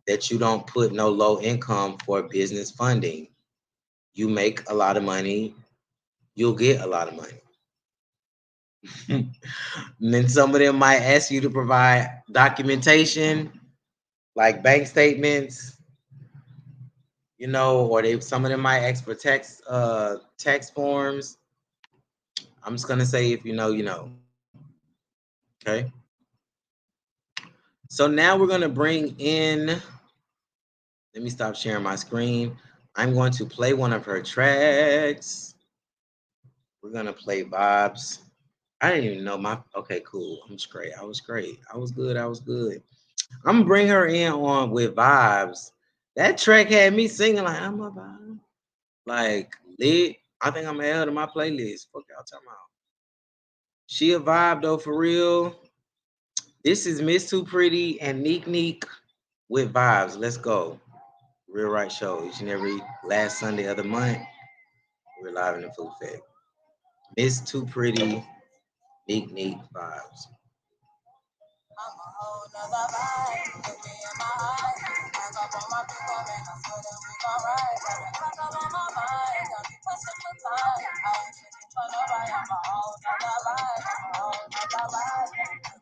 that you don't put no low income for business funding. You make a lot of money, you'll get a lot of money. And then some of them might ask you to provide documentation like bank statements, or some of them might ask for tax forms. I'm just gonna say if you know, you know. Okay. So now we're gonna bring in, let me stop sharing my screen. I'm going to play one of her tracks. We're gonna play Vibes. I didn't even know okay, cool. I'm straight. I was great. I was good. I'm gonna bring her in on with Vibes. That track had me singing like I'm a vibe. Like lit. I think I'm gonna add her to my playlist. Fuck y'all talking about. She a vibe though for real. This is Miss Too Pretty and Neek Neek with Vibes. Let's go. Real Right Show. Each and every last Sunday of the month. We're live in the full effect. Miss Too Pretty, Neek Neek Vibes. I'm a whole nother vibe. Put me in my eyes. Hang up on my big one, man. I swear that we gon' ride. Got that clock up on my mind. Got me pushing for time. I ain't checking for nobody. I'm a whole nother vibe. I'm a whole nother vibe.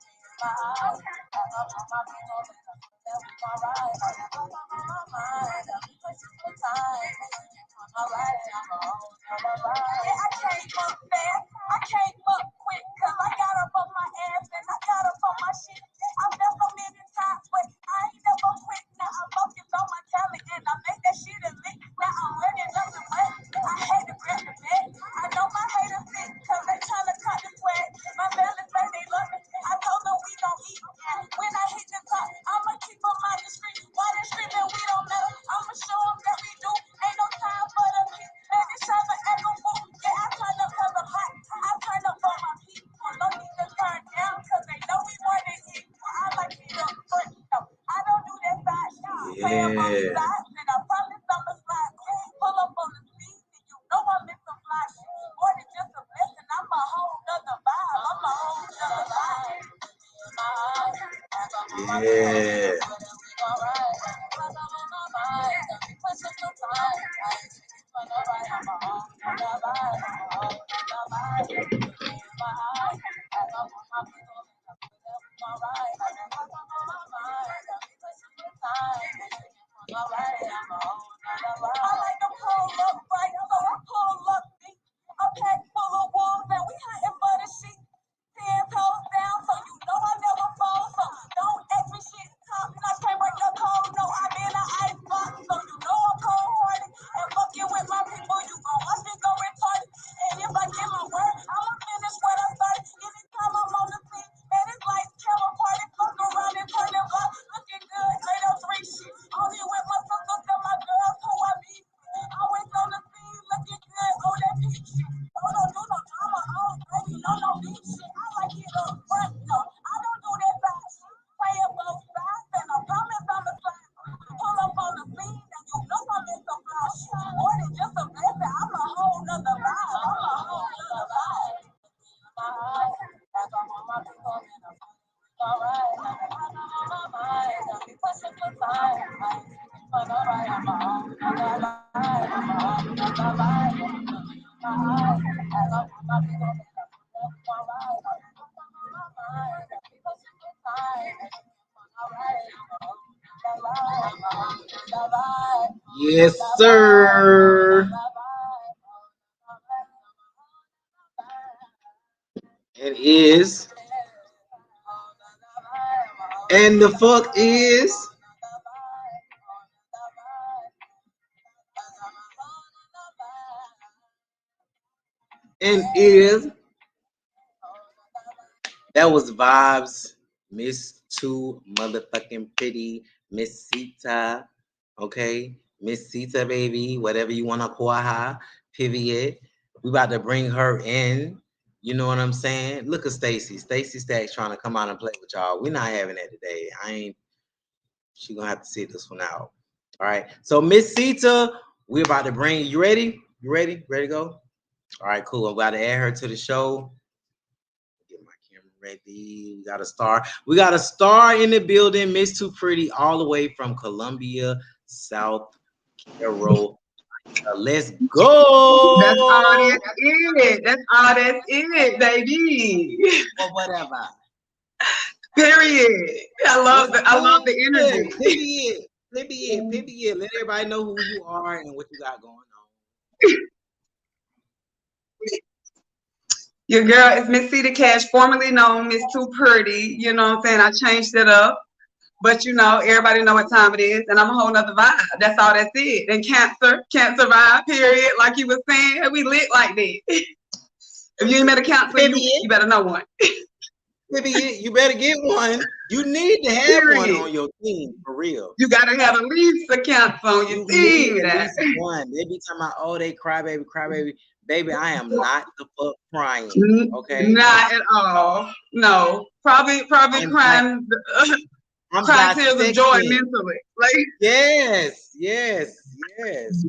Yes, sir. It is. And the fuck is. And is. That was Vibes, Miss Too Motherfucking Pretty, Miss Sita. Okay, Miss Sita, baby, whatever you want to call her, period. We about to bring her in. You know what I'm saying? Look at Stacy. Stacy Stacks trying to come out and play with y'all. We're not having that today. She gonna have to sit this one out. All right. So Miss Sita, we're about to bring you ready? You ready? Ready to go? All right, cool. I'm about to add her to the show. Get my camera ready. We got a star. We got a star in the building, Miss Too Pretty, all the way from Columbia, South Carolina. Let's go. That's all that's it. That's all that's it, baby. Or whatever. Period. I love the energy. Period. Let everybody know who you are and what you got going on. Your girl is Miss Cedar Cash, formerly known Miss Too Pretty. You know what I'm saying? I changed it up. But you know, everybody know what time it is, and I'm a whole nother vibe. That's all that's it. And cancer vibe, period. Like you were saying, we lit like that. If you ain't met a cancer, you better know one. You better get one. You need to have one on your team, for real. You gotta have at least a cancer on your team. At least one. They be talking about, oh, they cry baby. Baby, I am not the fuck crying. Okay. Not at all. No. Probably crying. I'm crying tears of joy mentally. Like yes.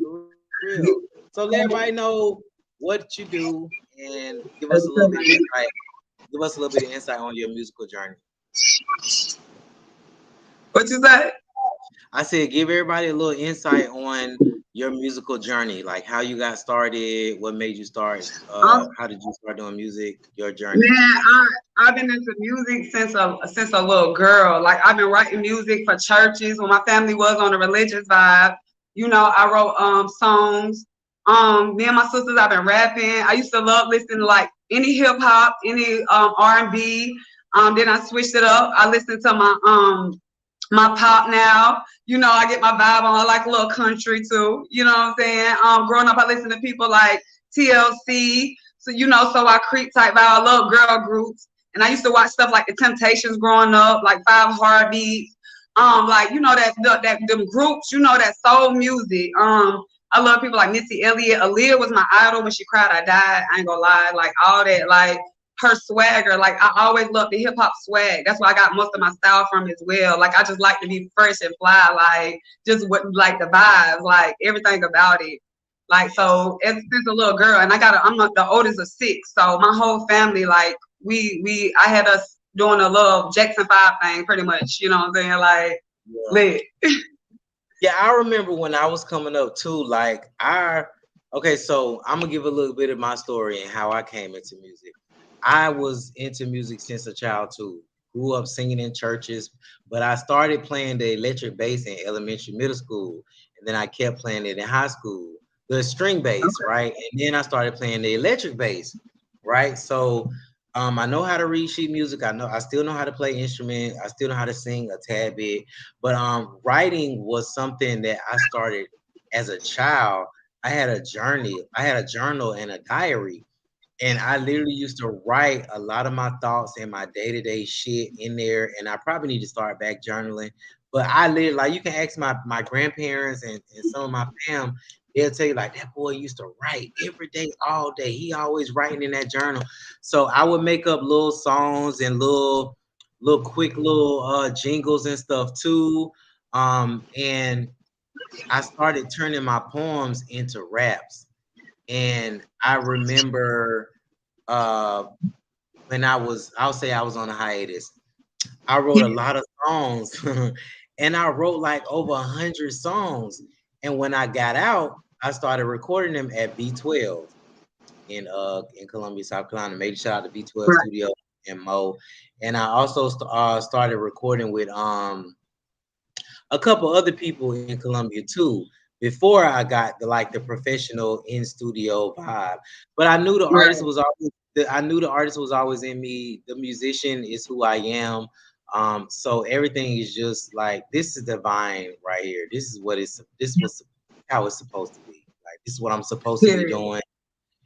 For real. So let everybody know what you do and give us a little bit of insight. Give us a little bit of insight on your musical journey. What you say? I said give everybody a little insight on your musical journey, like how you got started, what made you start, Um, how did you start doing music, your journey. Man, I've been into music since a little girl. Like I've been writing music for churches when my family was on a religious vibe. You know, I wrote songs. Me and my sisters, I've been rapping. I used to love listening to like any hip hop, any R&B. Then I switched it up. I listened to my pop now. You know, I get my vibe on. I like a little country too. You know what I'm saying? Growing up, I listened to people like TLC. So you know, so I creep type vibe. I love girl groups, and I used to watch stuff like The Temptations growing up, like Five Heartbeats. Like you know that them groups. You know that soul music. I love people like Missy Elliott. Aaliyah was my idol. When she cried, I died. I ain't gonna lie. Like all that. Like her swagger. Like I always loved the hip hop swag. That's where I got most of my style from as well. Like I just like to be fresh and fly. Like just what like the vibes. Like everything about it. Like so, since a little girl, and I'm the oldest of six, so my whole family, like I had us doing a little Jackson 5 thing, pretty much. You know what I'm saying? Like Yeah. lit. Yeah, I remember when I was coming up too. Like okay, so I'm gonna give a little bit of my story and how I came into music. I was into music since a child too. Grew up singing in churches, but I started playing the electric bass in elementary, middle school, and then I kept playing it in high school, the string bass, Okay. right? And then I started playing the electric bass, right? So I know how to read sheet music. I still know how to play instrument. I still know how to sing a tad bit. But writing was something that I started as a child. I had a journey. I had a journal and a diary, and I literally used to write a lot of my thoughts and my day to day shit in there. And I probably need to start back journaling. But I literally, like, you can ask my grandparents and some of my fam, they'll tell you, like, that boy used to write every day, all day. He always writing in that journal. So I would make up little songs and little quick little jingles and stuff too. And I started turning my poems into raps. And I remember uh when I'll say I was on a hiatus. I wrote a lot of songs and I wrote like over 100 songs. And when I got out, I started recording them at B12 in Columbia, South Carolina. Major shout out to B12 Right. Studio and Mo. And I also started recording with a couple other people in Columbia too. Before I got the professional in studio vibe, but I knew the Right. artist was always I knew the artist was always in me. The musician is who I am. So everything is just like this is divine right here. This was how it's supposed to be. Like this is what I'm supposed to be Period. doing.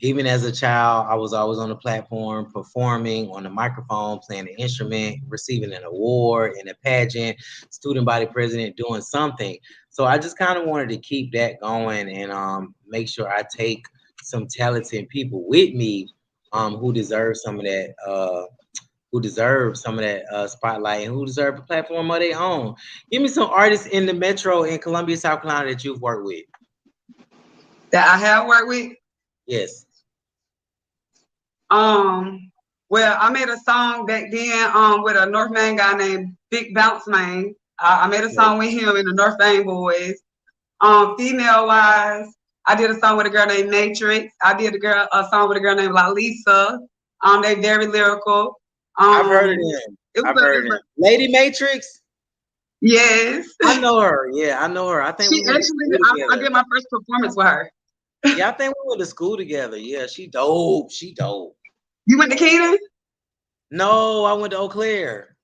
Even as a child, I was always on the platform, performing on the microphone, playing an instrument, receiving an award in a pageant, student body president, doing something. So I just kind of wanted to keep that going and make sure I take some talented people with me who deserve some of that. Who deserve some of that spotlight and who deserve a platform of their own. Give me some artists in the metro in Columbia, South Carolina that you've worked with. That I have worked with. Yes. Well, I made a song back then with a North Main guy named Big Bounce Man. I made a song with him and the North Main Boys. Female wise, I did a song with a girl named Matrix. I did a song with a girl named Lalisa. They very lyrical. I've heard of them. I've heard of them. Lady Matrix. Yes. I know her. Yeah, I know her. I think She we went to actually, school I together. did my first performance with her. Yeah, I think we went to school together. Yeah, she dope. She dope. You went to Keaton? No, I went to Eau Claire.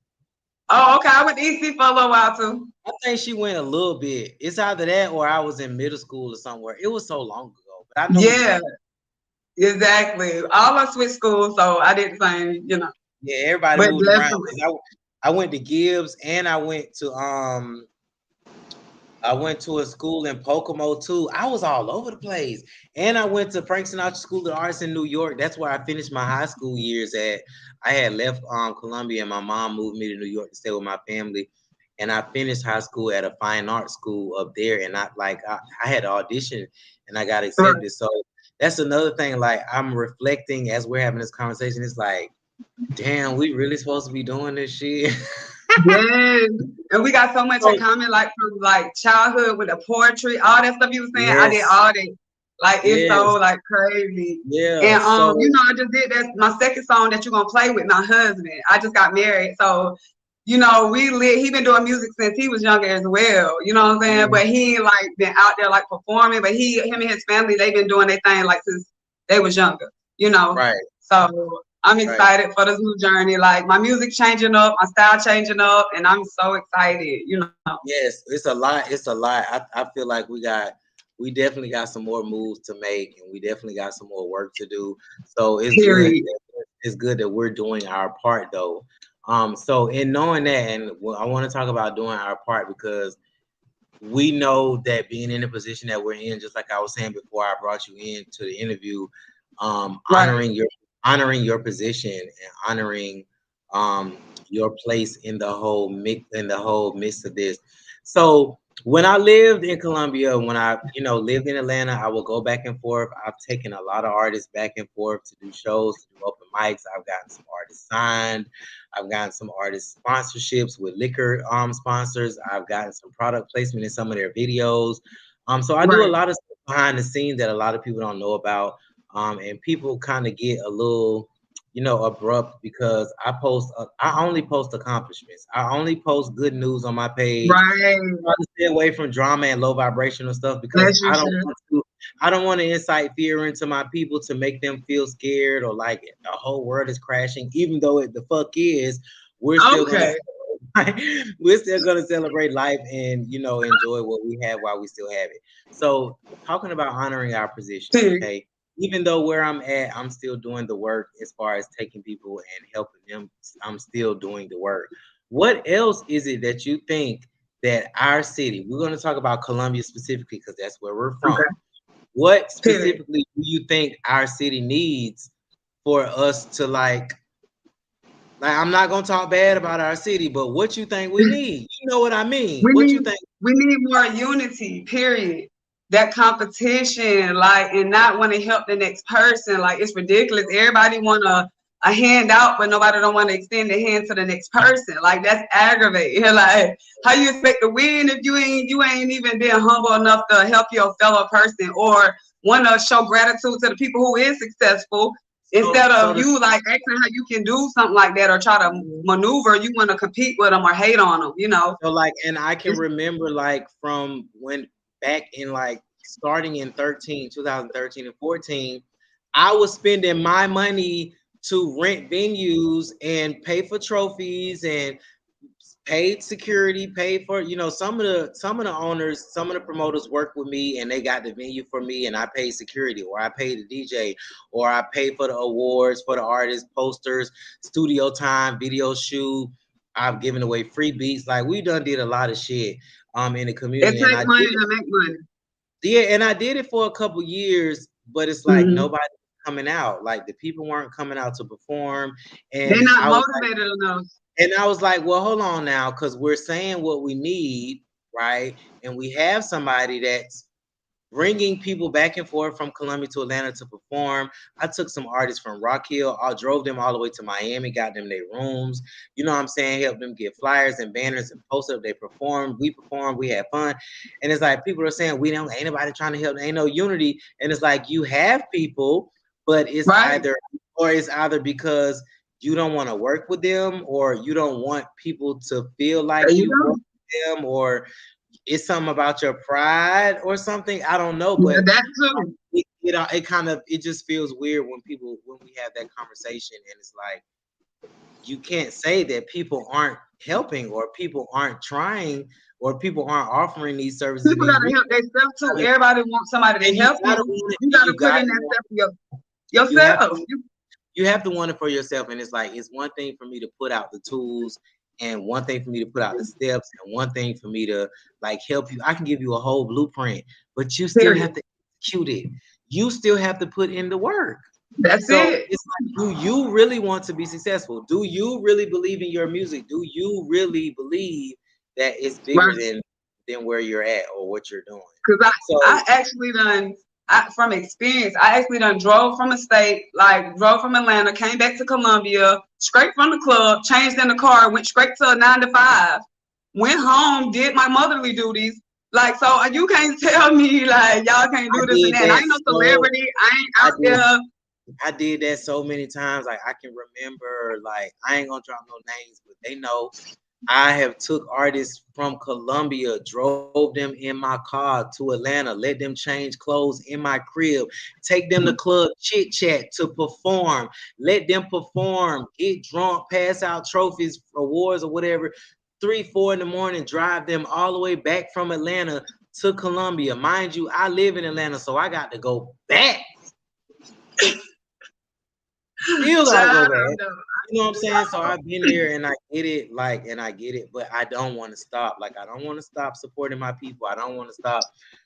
Oh, okay. I went to EC for a little while too. I think she went a little bit. It's either that or I was in middle school or somewhere. It was so long ago, but I know. Yeah, exactly. All I switched schools, so I did the same, you know. Yeah, everybody But moved around definitely. because I went to Gibbs and I went to a school in Pocono too. I was all over the place. And I went to Frank Sinatra School of Arts in New York. That's where I finished my high school years at. I had left Columbia and my mom moved me to New York to stay with my family. And I finished high school at a fine arts school up there. And I had an audition and I got Right. accepted. So that's another thing. Like I'm reflecting as we're having this conversation. It's like, damn, we really supposed to be doing this shit. Yes. And we got so much in So, common, like from like childhood with the poetry, all that stuff you were saying. I did yes, all that. Like it's so yes, like crazy. yeah. And you So know, I just did that my second song that you're gonna play with my husband. I just got married. So, you know, he been doing music since he was younger as well. You know what I'm saying? mm, But he ain't like been out there like performing, but him and his family, they've been doing their thing like since they was younger, you know. right, So I'm right. excited for this new journey. Like my music changing up, my style changing up, and I'm so excited, you know. Yes, it's a lot. It's a lot. I feel like we definitely got some more moves to make, and we definitely got some more work to do. So it's good. Period. It's good that we're doing our part, though. So in knowing that, and I want to talk about doing our part because we know that being in the position that we're in, just like I was saying before I brought you into the interview, Right. honoring your position and honoring your place in the whole midst of this. So when I lived in Columbia, when I lived in Atlanta, I would go back and forth. I've taken a lot of artists back and forth to do shows, to do open mics. I've gotten some artists signed. I've gotten some artist sponsorships with liquor sponsors. I've gotten some product placement in some of their videos. So I do a Right. lot of stuff behind the scenes that a lot of people don't know about. And people kind of get a little, abrupt because I only post accomplishments. I only post good news on my page. Right. Try to stay away from drama and low vibrational stuff because That's your shit. I don't want to incite fear into my people to make them feel scared or like the whole world is crashing, even though it the fuck is. We're still gonna Okay. we're still gonna celebrate life and enjoy what we have while we still have it. So talking about honoring our position, Period. okay. Even though where I'm at, I'm still doing the work as far as taking people and helping them. I'm still doing the work. What else is it that you think that our city, we're going to talk about Columbia specifically because that's where we're from. Okay. What Period. specifically do you think our city needs for us to like I'm not gonna talk bad about our city, but what you think we need? You know what I mean? We What you need think? we need more unity, period. That competition, like, and not want to help the next person. Like it's ridiculous. Everybody want a handout, but nobody don't want to extend the hand to the next person. Like that's aggravating. Like how you expect to win if you ain't even being humble enough to help your fellow person or want to show gratitude to the people who is successful instead So of you like asking how you can do something like that or try to maneuver. You want to compete with them or hate on them. You know. like, and I can It's remember like from when back in like starting in 2013 and 14, I was spending my money to rent venues and pay for trophies and paid security, paid for some of the owners, some of the promoters worked with me and they got the venue for me and I paid security or I paid the DJ or I paid for the awards for the artists, posters, studio time, video shoot. I've given away free beats. Like we done did a lot of shit in the It community and takes I money did to make money. and I did it for a couple years, but it's like Mm-hmm. nobody coming out. Like the people weren't coming out to perform They're and not I was like motivated enough. well, hold on now, because we're saying what we need, right? And we have somebody that's bringing people back and forth from Columbia to Atlanta to perform. I took some artists from Rock Hill, I drove them all the way to Miami, got them their rooms. You know what I'm saying? Helped them get flyers and banners and posted up. They performed, we had fun. And it's like people are saying we don't ain't nobody trying to help, ain't no unity. And it's like you have people, but Right. it's either because you don't want to work with them or you don't want people to feel There like you you work go. with them or it's something about your pride or something. I don't know, Yeah, but that too. it kind of it just feels weird when we have that conversation and it's like you can't say that people aren't helping or people aren't trying or people aren't offering these services and People these gotta help themselves too. Everybody wants somebody to and you help gotta you. want it You and gotta put in that stuff for you have yourself. to you have to want it for yourself. And it's like it's one thing for me to put out the tools and one thing for me to put out the steps and one thing for me to like help you. I can give you a whole blueprint, but you still Period. have to execute it. You still have to put in the work. That's So it. it's like, do you really want to be successful? Do you really believe in your music? Do you really believe that it's bigger Right. than where you're at or what you're doing? Cause So I actually from experience, I actually done drove from a state, like drove from Atlanta, came back to Columbia, straight from the club, changed in the car, went straight to a 9 to 5, went home, did my motherly duties. Like, so you can't tell me like y'all can't do this and that. And I ain't no celebrity. I ain't out there. I did that so many times. Like I can remember, like I ain't gonna drop no names, but they know I have took artists from Columbia, drove them in my car to Atlanta, let them change clothes in my crib, take them to club chit chat to perform, let them perform, get drunk, pass out trophies, awards or whatever. 3, 4 in the morning, drive them all the way back from Atlanta to Columbia. Mind you, I live in Atlanta, so I got to go back. Still gotta go back. You know what I'm saying? So I've been there and I get it, like, and I get it, but I don't want to stop. Like, I don't want to stop supporting my people. I don't want to stop,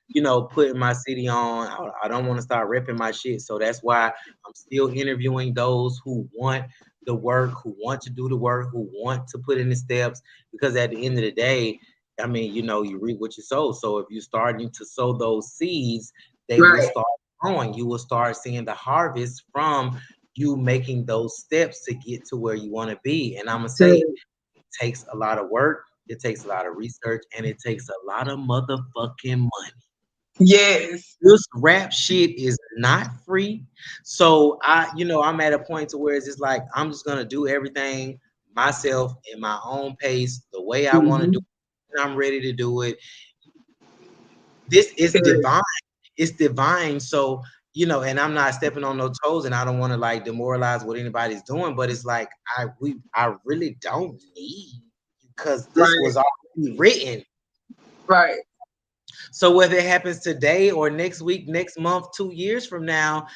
you know, putting my city on. I don't want to stop repping my shit. So that's why I'm still interviewing those who want the work, who want to do the work, who want to put in the steps. Because at the end of the day, I mean, you know, you reap what you sow. So if you're starting to sow those seeds, they will start growing. You will start seeing the harvest from you making those steps to get to where you want to be. And I'm gonna say it takes a lot of work, it takes a lot of research, and it takes a lot of motherfucking money. Yes. This rap shit is not free. So I'm at a point to where it's just like I'm just gonna do everything myself in my own pace, the way I want to do it, and I'm ready to do it. This is divine. It's divine. So and I'm not stepping on no toes, and I don't want to like demoralize what anybody's doing, but it's like I really don't need, because this was already written. Right. So whether it happens today or next week, next month, 2 years from now,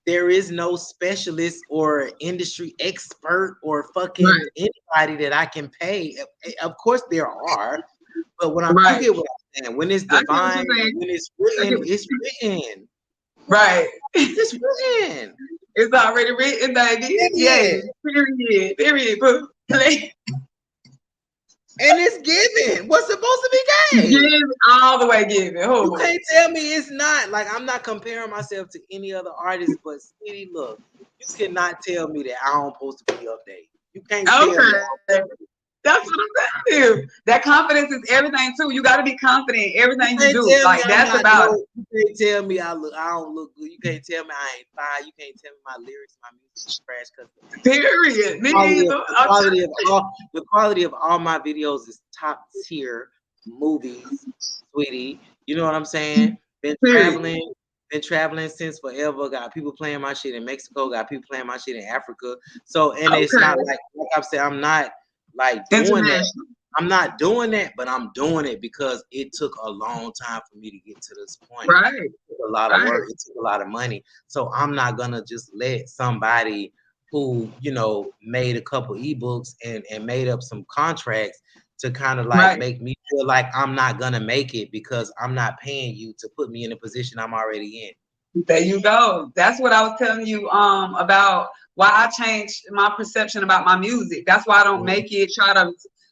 there is no specialist or industry expert or fucking anybody that I can pay. Of course there are, but when you get what I'm saying, when it's divine, when it's written, it's written. Right. It's written. It's already written, baby. Yes. Period. Period. And it's given. What's supposed to be given? Given, all the way given. You can't tell me it's not. Like, I'm not comparing myself to any other artist, but City, look, you cannot tell me that I don't supposed to be updated. You can't tell me. That's what I'm telling you. That confidence is everything too. You got to be confident in everything you do. Like that's about it. You can't tell me I don't look good. You can't tell me I ain't fine. You can't tell me my lyrics, my music is trash. Period. The quality of all my videos is top tier movies, sweetie. You know what I'm saying? Been traveling since forever. Got people playing my shit in Mexico. Got people playing my shit in Africa. So it's not like I've said, I'm not like doing that. I'm not doing that, but I'm doing it because it took a long time for me to get to this point. Right. It took a lot of work. It took a lot of money. So I'm not gonna just let somebody who made a couple ebooks and made up some contracts to kind of like make me feel like I'm not gonna make it because I'm not paying you to put me in a position I'm already in. There you go. That's what I was telling you about why I changed my perception about my music. That's why I don't make it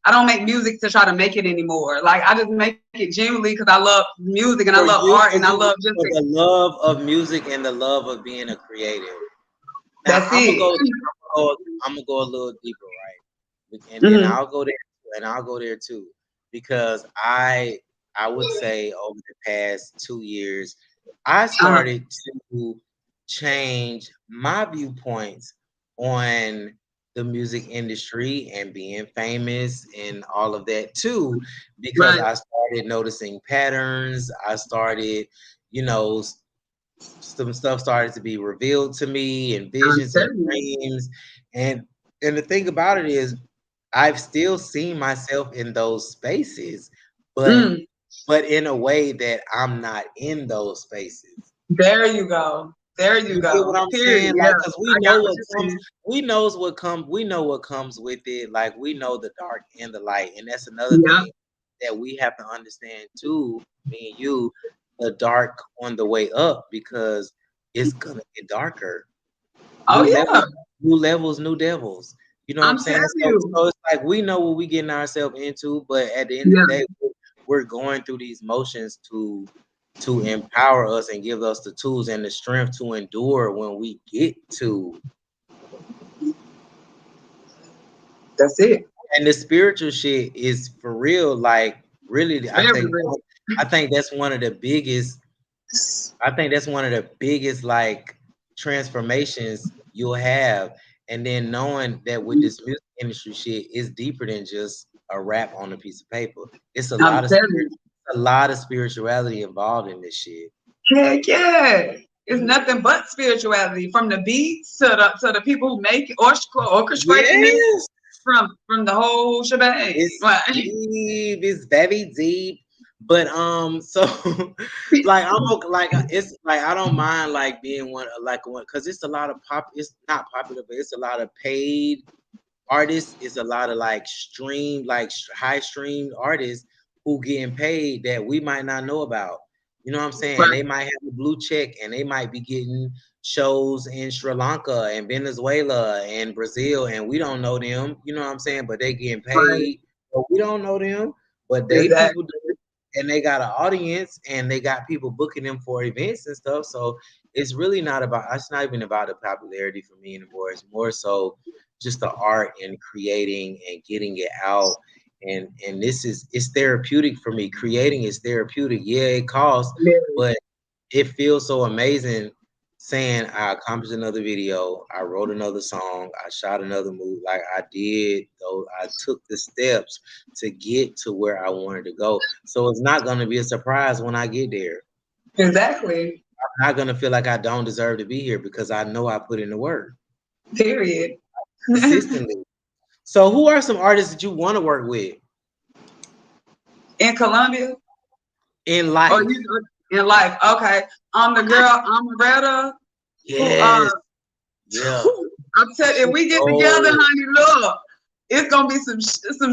I don't make music to try to make it anymore. Like I just make it genuinely because I love music and I love art and I love just the love of music and the love of being a creative. Now, that's it. I'm gonna go a little deeper, right? And then I'll go there and I'll go there too, because I would say over the past 2 years, I started to change my viewpoints on the music industry and being famous and all of that too, because I started noticing patterns. I started, some stuff started to be revealed to me and visions and dreams. And the thing about it is I've still seen myself in those spaces, but in a way that I'm not in those spaces. There you go. There you go. What I'm saying, like, because we know what comes with it. Like, we know the dark and the light, and that's another thing that we have to understand too. Me and you, the dark on the way up, because it's gonna get darker. New levels, new devils. You know what I'm saying? So it's like we know what we getting ourselves into, but at the end of the day, we're going through these motions to empower us and give us the tools and the strength to endure when we get to That's it. And the spiritual shit is for real. Like, really, Very real. I think that's one of the biggest. I think that's one of the biggest like transformations you'll have. And then knowing that with this music industry shit, it's deeper than just a rap on a piece of paper. It's I'm telling you. a lot of spirituality involved in this shit. Heck yeah. It's nothing but spirituality, from the beats to the people who make it, orchestrating it, Yes. from the whole shebang. It's Right. deep. It's very deep. But so like like it's like I don't mind like being one because it's a lot of it's not popular, but it's a lot of paid artists. It's a lot of like high streamed artists who getting paid that we might not know about. You know what I'm saying? Right. They might have a blue check and they might be getting shows in Sri Lanka and Venezuela and Brazil, and we don't know them. You know what I'm saying? But they getting paid, Right. but we don't know them. But they Exactly. people do it, and they got an audience, and they got people booking them for events and stuff. So it's really not about. It's not even about the popularity for me anymore. It's more so just the art and creating and getting it out. And it's therapeutic for me. Creating is therapeutic. Yeah, it costs, but it feels so amazing saying I accomplished another video, I wrote another song, I shot another movie. Like I did, though I took the steps to get to where I wanted to go. So it's not gonna be a surprise when I get there. Exactly. I'm not gonna feel like I don't deserve to be here because I know I put in the work. Period. Consistently. So who are some artists that you want to work with? In Colombia? In life. Or in life. Okay. The girl Amaretta. Yes. Yeah. I'm telling you, if we get together, honey, look, it's gonna be some. I've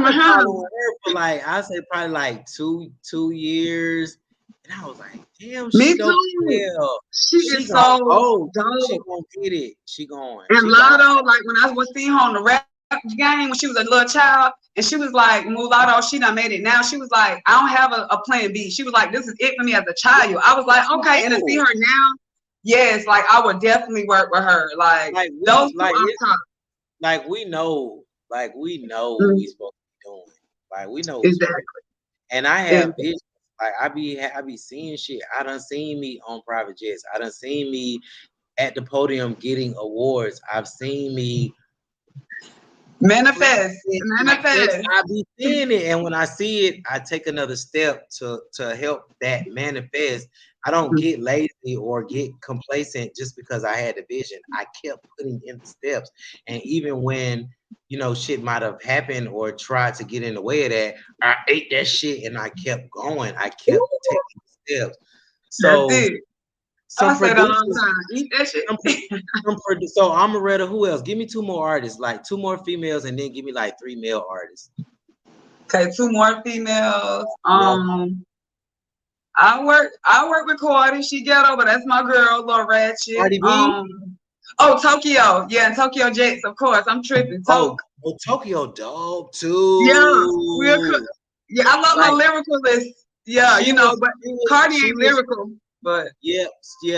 been following her for like I say probably like two years, and I was like, damn, me dope too. She is so dope. She gonna get it. She going. And Lotto, like when I was seeing her on the rap game when she was a little child, and she was like, Mulatto, she done made it now. She was like, I don't have a plan B. She was like, this is it for me as a child. I was like, okay, and to see her now, yes, like I would definitely work with her. Like those two on top. Like we know what we supposed to be doing. Like we know exactly. And I have visions. Like I be seeing shit. I done seen me on private jets. I done seen me at the podium getting awards. I've seen me manifest. I be seeing it, and when I see it, I take another step to help that manifest. I don't get lazy or get complacent just because I had the vision. I kept putting in the steps, and even when shit might have happened or tried to get in the way of that, I ate that shit and I kept going. I kept taking steps. So. So I said a long time. Eat that shit. So Amaretta, who else? Give me two more artists, like two more females, and then give me like three male artists. Okay, two more females. I work with Cardi. She ghetto, but that's my girl, little ratchet. Cardi B? Tokyo. Yeah, and Tokyo Jets, of course. I'm tripping. Tokyo dope too. Yeah, I love my lyricalist. Yeah, but Cardi ain't lyrical. But yeah.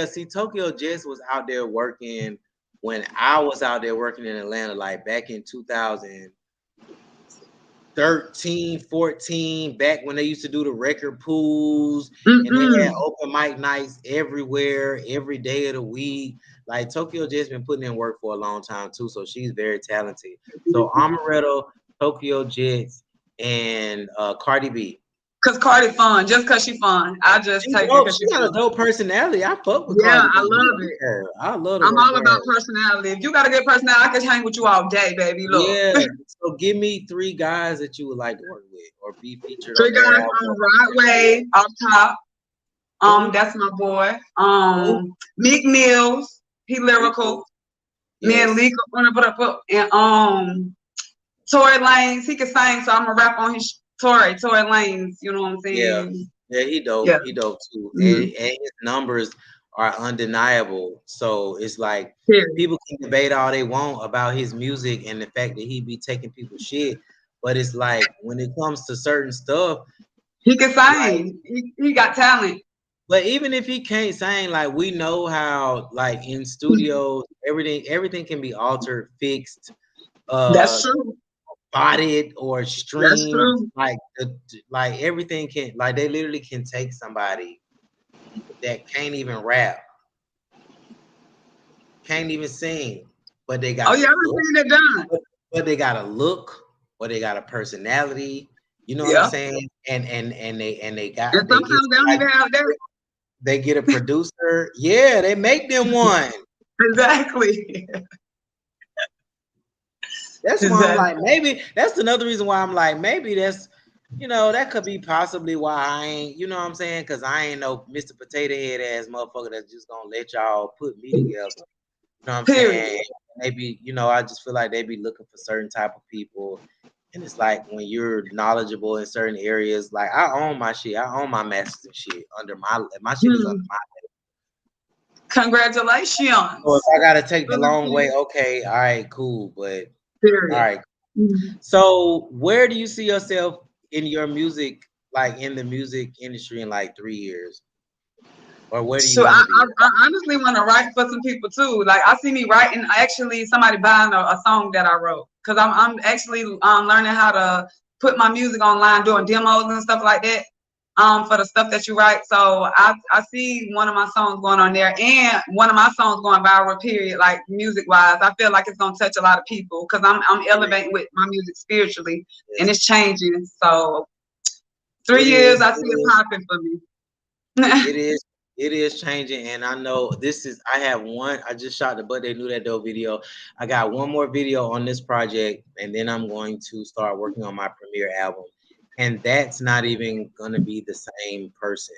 See, Tokyo Jets was out there working when I was out there working in Atlanta, like back in 2013, 14, back when they used to do the record pools and they had open mic nights everywhere, every day of the week. Like Tokyo Jets been putting in work for a long time too, so she's very talented. So Amaretta, Tokyo Jets, and Cardi B. Cause Cardi fun, just cause she fun. I just take it. She got a dope personality. I fuck with Cardi. Yeah, I love it. I love it. I'm all about personality. If you got a good personality, I can hang with you all day, baby. Look. Yeah. So give me three guys that you would like to work with or be featured. Three guys on the right way, off top. That's my boy. Meek Mills, he lyrical. Me and Lee gonna put up and Tory Lanez, he can sing, so I'm gonna rap on his Tory Lanez, you know what I'm saying? Yeah, he dope. Yeah. He dope too. And his numbers are undeniable. So it's like people can debate all they want about his music and the fact that he be taking people's shit. But it's like when it comes to certain stuff, he can sing. He got talent. But even if he can't sing, like we know how, like in studios, everything can be altered, fixed. That's true. spotted or That's streamed. true. Like everything can, like they literally can take somebody that can't even rap, can't even sing, but they Oh got a yeah, I've look, seen it done. but they got a look, or they got a personality. You know what I'm Yeah. saying? And they got And they get sometimes they don't even have that. they get a producer. Yeah, they make them one. Exactly. That's why I'm Exactly. like, maybe that's another reason why I'm like, maybe that's, that could be possibly why I ain't, you know what I'm saying? Because I ain't no Mr. Potato Head ass motherfucker that's just gonna let y'all put me together. You know what I'm Period. saying? Maybe, I just feel like they be looking for certain type of people. And it's like when you're knowledgeable in certain areas, like I own my shit. I own my masters and shit under my shit is under my. So if Congratulations. I gotta take the long way, okay, all right, cool. But all Period. right. So where do you see yourself in your music, like in the music industry in like 3 years? Or where do you So want to be? I honestly want to write for some people too. Like I see me writing, actually somebody buying a song that I wrote, because I'm actually learning how to put my music online, doing demos and stuff like that. For the stuff that you write. So I see one of my songs going on there, and one of my songs going viral, period, like music wise. I feel like it's gonna touch a lot of people because I'm elevating with my music spiritually, and it's changing. So 3 years I see it popping for me. It is changing, and I know this is. I have one. I just shot the But They Knew That Though video. I got one more video on this project, and then I'm going to start working on my premiere album. And that's not even gonna be the same person.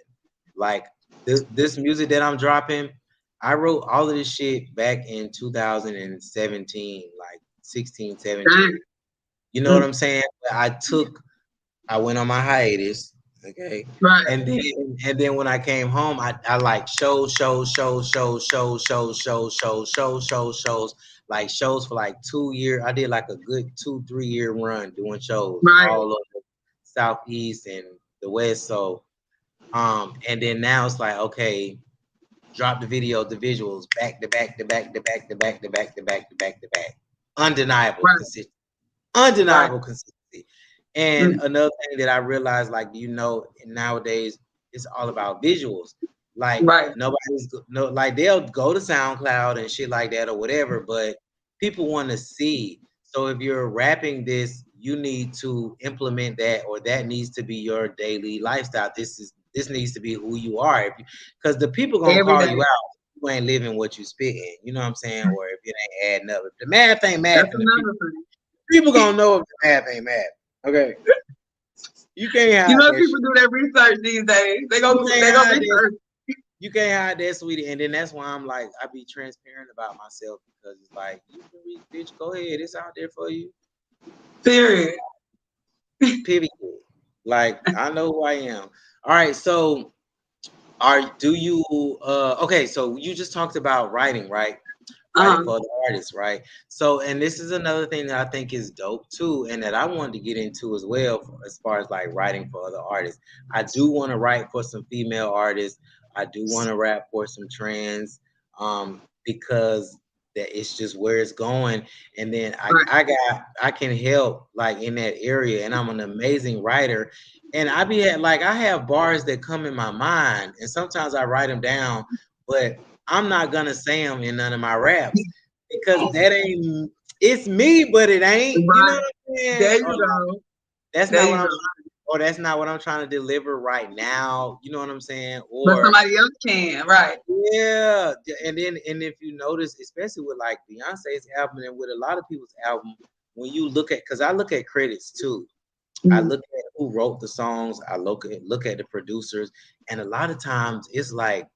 Like this music that I'm dropping, I wrote all of this shit back in 2017, like 16, 17. You know what I'm saying? I went on my hiatus. Okay. Right. And then when I came home, I like shows, like shows for like 2 years. I did like a good 2-3 year run doing shows Right. all over Southeast and the West. So and then now it's like, okay, drop the video, the visuals, back to back to back to back to back to back to back to back to back. Undeniable consistency. Undeniable consistency. And another thing that I realized, like, nowadays it's all about visuals. Like like they'll go to SoundCloud and shit like that or whatever, but people want to see. So if you're rapping this, you need to implement that, or that needs to be your daily lifestyle. This needs to be who you are. Because the people gonna call you out. You ain't living what you spitting. You know what I'm saying? Or if it ain't adding up. If the math ain't math, people gonna know if the math ain't math. Okay. You can't hide You know, that people shit. do that research these days. They go research. You can't hide that, sweetie. And then that's why I'm like, I be transparent about myself, because it's like, you can read, bitch, go ahead. It's out there for you. Period. Period. Like, I know who I am. All right, so okay, so you just talked about writing, right? Writing for other artists, right? So, and this is another thing that I think is dope too, and that I wanted to get into as well, as far as like writing for other artists. I do want to write for some female artists. I do want to rap for some trans, because that it's just where it's going. And then I can help like in that area, and I'm an amazing writer. And I have bars that come in my mind, and sometimes I write them down, but I'm not gonna say them in none of my raps, because that ain't. It's me, but it ain't. You know what I'm saying? There you go. That's not what I'm trying to, or that's not what I'm trying to deliver right now. You know what I'm saying? But somebody else can, right? Yeah, and if you notice, especially with like Beyonce's album and with a lot of people's album, when you look at, because I look at credits too. I look at who wrote the songs. I look at the producers, and a lot of times it's like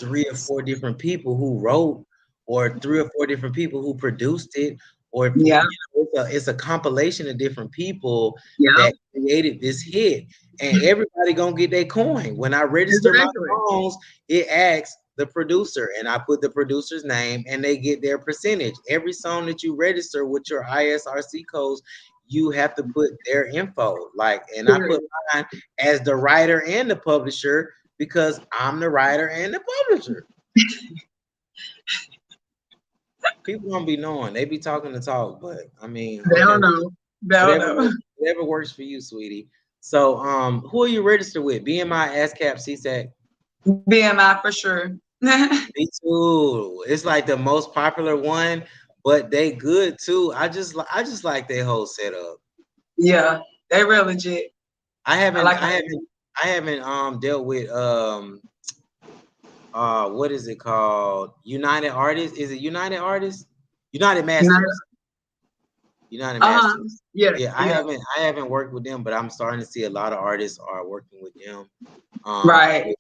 3 or 4 different people who wrote, or 3 or 4 different people who produced it, or it's a compilation of different people that created this hit, and everybody gonna get their coin. When I register my songs, it asks the producer, and I put the producer's name, and they get their percentage. Every song that you register with your ISRC codes, you have to put their info. Like, and I put mine as the writer and the publisher, because I'm the writer and the publisher. People don't be knowing. They be talking the talk, but I mean, they don't know. No, Whatever, no. whatever works for you, sweetie. So, who are you registered with? BMI, ASCAP, CSAC? BMI for sure. Me too. It's like the most popular one, but they good too. I just like their whole setup. Yeah, they real legit. I I haven't like I how they haven't I haven't dealt with what is it called? United Artists? Is it United Artists? United Masters. United uh-huh. Masters. Yeah, Yeah, yeah. I haven't worked with them, but I'm starting to see a lot of artists are working with them Right.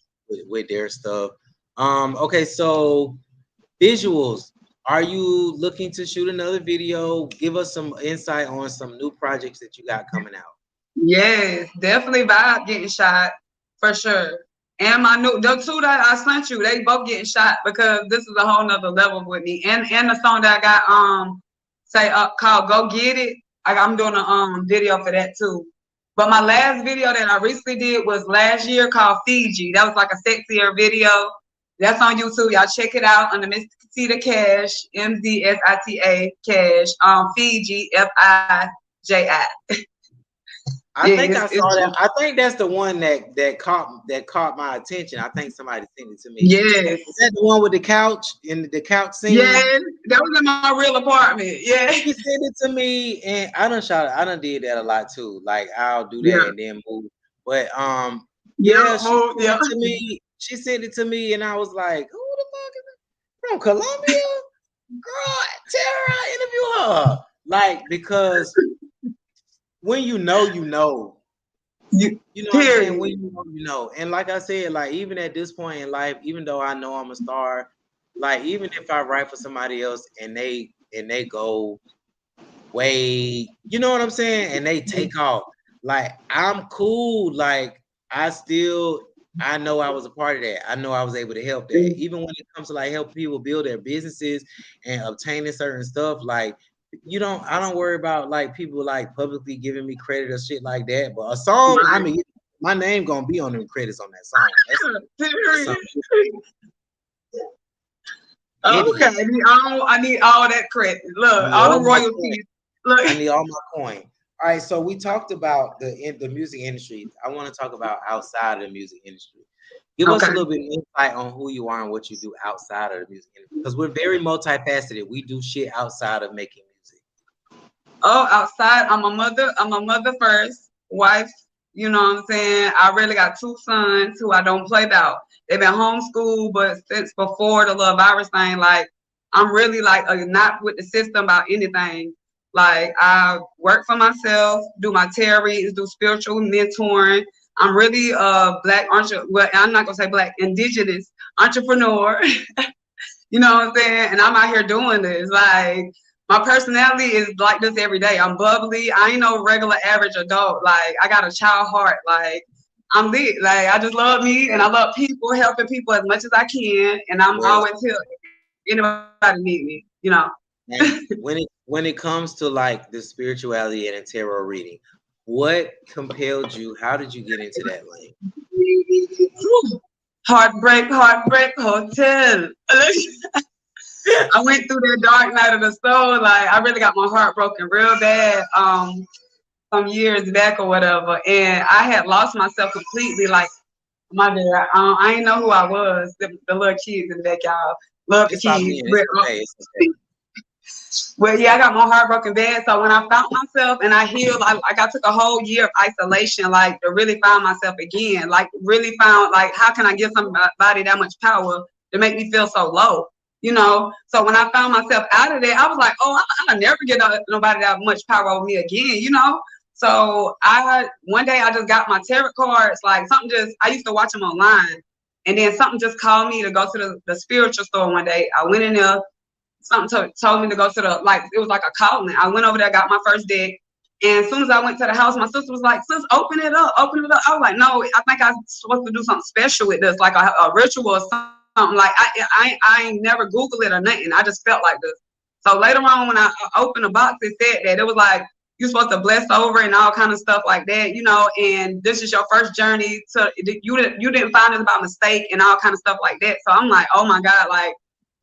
with their stuff. Okay, so visuals. Are you looking to shoot another video? Give us some insight on some new projects that you got coming out. Yes, definitely vibe getting shot for sure. And my new the two that I sent you, they both getting shot because this is a whole nother level with me. And the song that I got say called Go Get It. I'm doing a video for that too. But my last video that I recently did was last year called Fiji. That was like a sexier video. That's on YouTube. Y'all check it out under Miss Sita Cash, MZSITA Cash, Fiji, FIJI. I Yeah, think I saw it's that. I think that's the one that caught my attention. I think somebody sent it to me. yes. Is that the one with the couch in the couch scene? Yes, that was in my real apartment. Yeah. She sent it to me, and I done did that a lot too. Like I'll do that Yeah. and then move. But Yeah, yeah, she move, sent yeah. it to me. She sent it to me, and I was like, "Who the fuck is it? From Colombia? Girl, tell her I interview her." Like because when you know, you know. You know what I'm saying? When Period. you know. And like I said, like even at this point in life, even though I know I'm a star, like even if I write for somebody else and they go way, you know what I'm saying? And they take off. Like I'm cool. Like I know I was a part of that. I know I was able to help that. Even when it comes to like helping people build their businesses and obtaining certain stuff, like I don't worry about like people like publicly giving me credit or shit like that. But a song, I Right. mean, my name gonna be on them credits on that song. That's Period. something. Okay, Idiot. I need all that credit. I Look, need all all the my coin. royalties. Look. I need all my coin. All right, so we talked about the music industry. I want to talk about outside of the music industry. Give us a Okay. little bit of insight on who you are and what you do outside of the music industry, because we're very multifaceted. We do shit outside of making music. Oh, outside, I'm a mother first, wife, you know what I'm saying? I really got two sons who I don't play about. They've been homeschooled, but since before the little virus thing, like I'm really like not with the system about anything. Like I work for myself, do my tarot readings, do spiritual mentoring. I'm really a black well, I'm not gonna say black, indigenous entrepreneur. You know what I'm saying? And I'm out here doing this. Like my personality is like this every day. I'm bubbly. I ain't no regular average adult. Like I got a child heart. Like I'm lit. Like I just love me and I love people, helping people as much as I can. And I'm Well, always here. Anybody need me, you know. and when it comes to like the spirituality and the tarot reading, what compelled you? How did you get into that lane? Heartbreak Hotel. I went through that dark night of the soul. Like I really got my heart broken real bad. Some years back or whatever, and I had lost myself completely. Like my dad, I didn't know who I was. The little kids in the back, y'all love the It's all kids. in. It's okay. It's okay. Well, yeah, I got my heart broken bad. So when I found myself and I healed, I took a whole year of isolation, like to really find myself again. Like really found like how can I give somebody that much power to make me feel so low? You know, so when I found myself out of there, I was like, oh, I'll never get nobody that much power over me again, you know? So one day I just got my tarot cards, like I used to watch them online. And then something just called me to go to the spiritual store one day. I went in there, something told me to go to it was like a calling. I went over there, got my first deck. And as soon as I went to the house, my sister was like, sis, open it up. I was like, no, I think I'm supposed to do something special with this, like a ritual or something. Like I ain't never Googled it or nothing. I just felt like this. So later on, when I opened the box, it said that it was like you're supposed to bless over and all kind of stuff like that, you know. And this is your first journey to you didn't find this by mistake and all kind of stuff like that. So I'm like, oh my God, like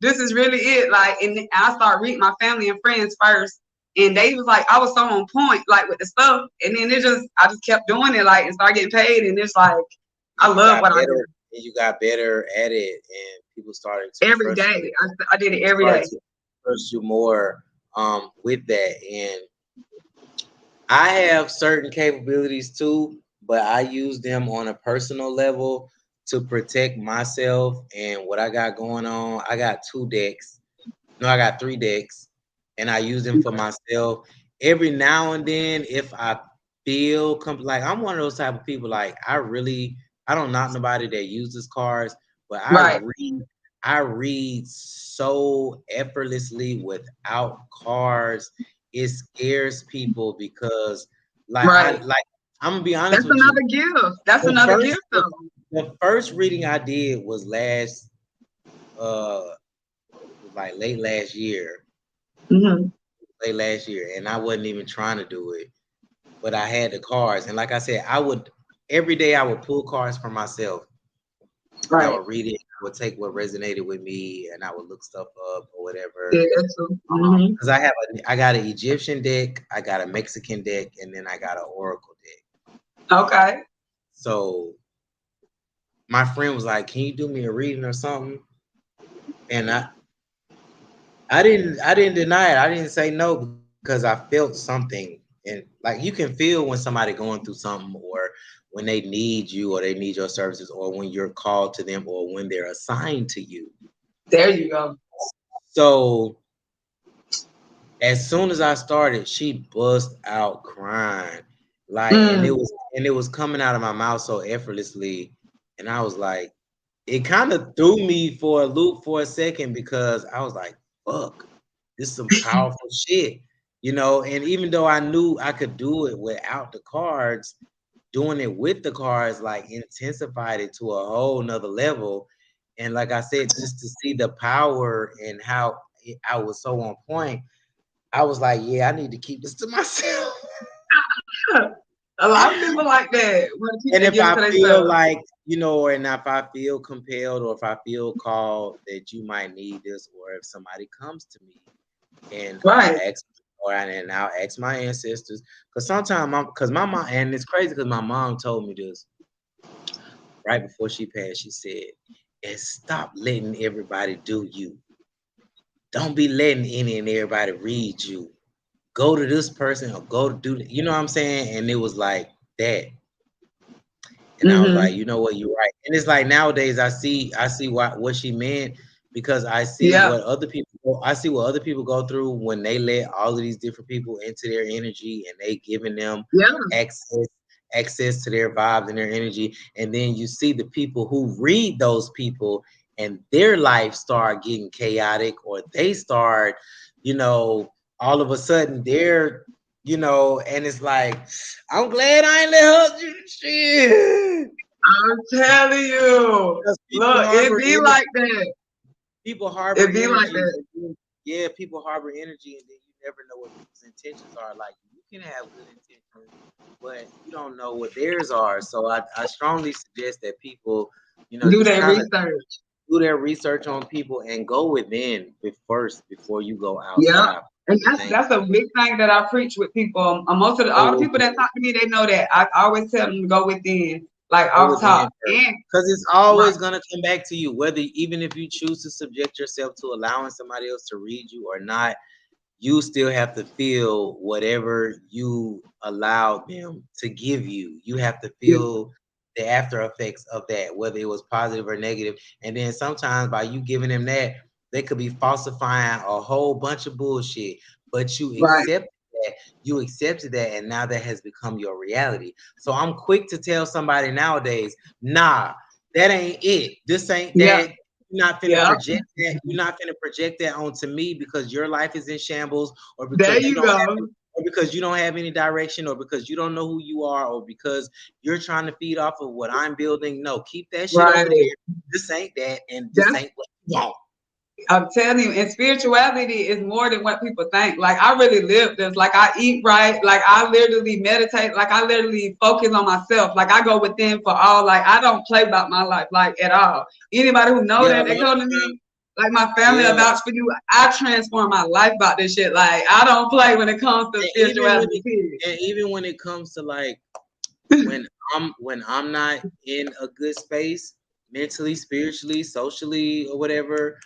this is really it. Like, and I start reading my family and friends first. And they was like, I was so on point, like with the stuff. And then I just kept doing it, like, and started getting paid. And it's like, I love what I do. You got better at it, and people started to Every day. I did it every day. Trust you more with that. And I have certain capabilities too, but I use them on a personal level to protect myself and what I got going on. I got 2 decks. No, I got 3 decks, and I use them for myself. Every now and then, if I feel like I'm one of those type of people, like I don't knock nobody that uses cards, but I read so effortlessly without cards. It scares people because I'm gonna be honest with you. That's another gift though. The first reading I did was like late last year. Mm-hmm. Late last year, and I wasn't even trying to do it, but I had the cards. And like I said, every day I would pull cards for myself. Right. I would read it. I would take what resonated with me, and I would look stuff up or whatever. Yeah, that's true. Because I got an Egyptian deck, I got a Mexican deck, and then I got an Oracle deck. Okay. So my friend was like, "Can you do me a reading or something?" And I didn't deny it. I didn't say no because I felt something. And like you can feel when somebody going through something, or when they need you, or they need your services, or when you're called to them, or when they're assigned to you. There you go. So as soon as I started, she bust out crying. Like and it was coming out of my mouth so effortlessly. And I was like, it kind of threw me for a loop for a second, because I was like, fuck, this is some powerful shit, you know. And even though I knew I could do it without the cards, doing it with the cards like intensified it to a whole nother level. And like I said, just to see the power and how I was so on point, I was like, yeah, I need to keep this to myself. A lot of people like that. And if I feel like, you know, and if I feel compelled, or if I feel called that you might need this, or if somebody comes to me and I'll ask my ancestors, because sometimes my mom, and it's crazy because my mom told me this right before she passed. She said, and stop letting everybody do you. Don't be letting any and everybody read you. Go to this person, or go to do, you know what I'm saying? And it was like that. And I was like, you know what, you're right. And it's like nowadays I see what she meant, because I see what other people go through when they let all of these different people into their energy, and they giving them access to their vibes and their energy. And then you see the people who read those people, and their life start getting chaotic, or they start, you know, all of a sudden they're, you know, and it's like, I'm glad I ain't let her do shit. I'm telling you. Look, it be like that. People harbor energy. Like that. Yeah, people harbor energy, and then you never know what people's intentions are. Like, you can have good intentions, but you don't know what theirs are. So I strongly suggest that people, you know, do their research. Do their research on people, and go within first before you go outside. Yeah. And that's a big thing that I preach with people. All the people that talk to me, they know that I always tell them to go within, like off top, because it's always gonna come back to you. Whether, even if you choose to subject yourself to allowing somebody else to read you or not, you still have to feel whatever you allowed them to give you. You have to feel the after effects of that, whether it was positive or negative. And then sometimes by you giving them that, they could be falsifying a whole bunch of bullshit, but you accepted that, and now that has become your reality. So I'm quick to tell somebody nowadays, nah, that ain't it. This ain't that. You're not finna project that. You're not finna project that onto me, because your life is in shambles, or because you don't have any direction, or because you don't know who you are, or because you're trying to feed off of what I'm building. No, keep that shit over there. This ain't that, and this ain't what you want. I'm telling you, and spirituality is more than what people think. Like, I really live this. Like, I eat right. Like, I literally meditate. Like, I literally focus on myself. Like, I go within for all. Like, I don't play about my life, like, at all. Anybody who knows that, they come to me. Like my family will vouch for you. I transform my life about this shit. Like I don't play when it comes to spirituality. And even when it comes to like when I'm not in a good space, mentally, spiritually, socially, or whatever,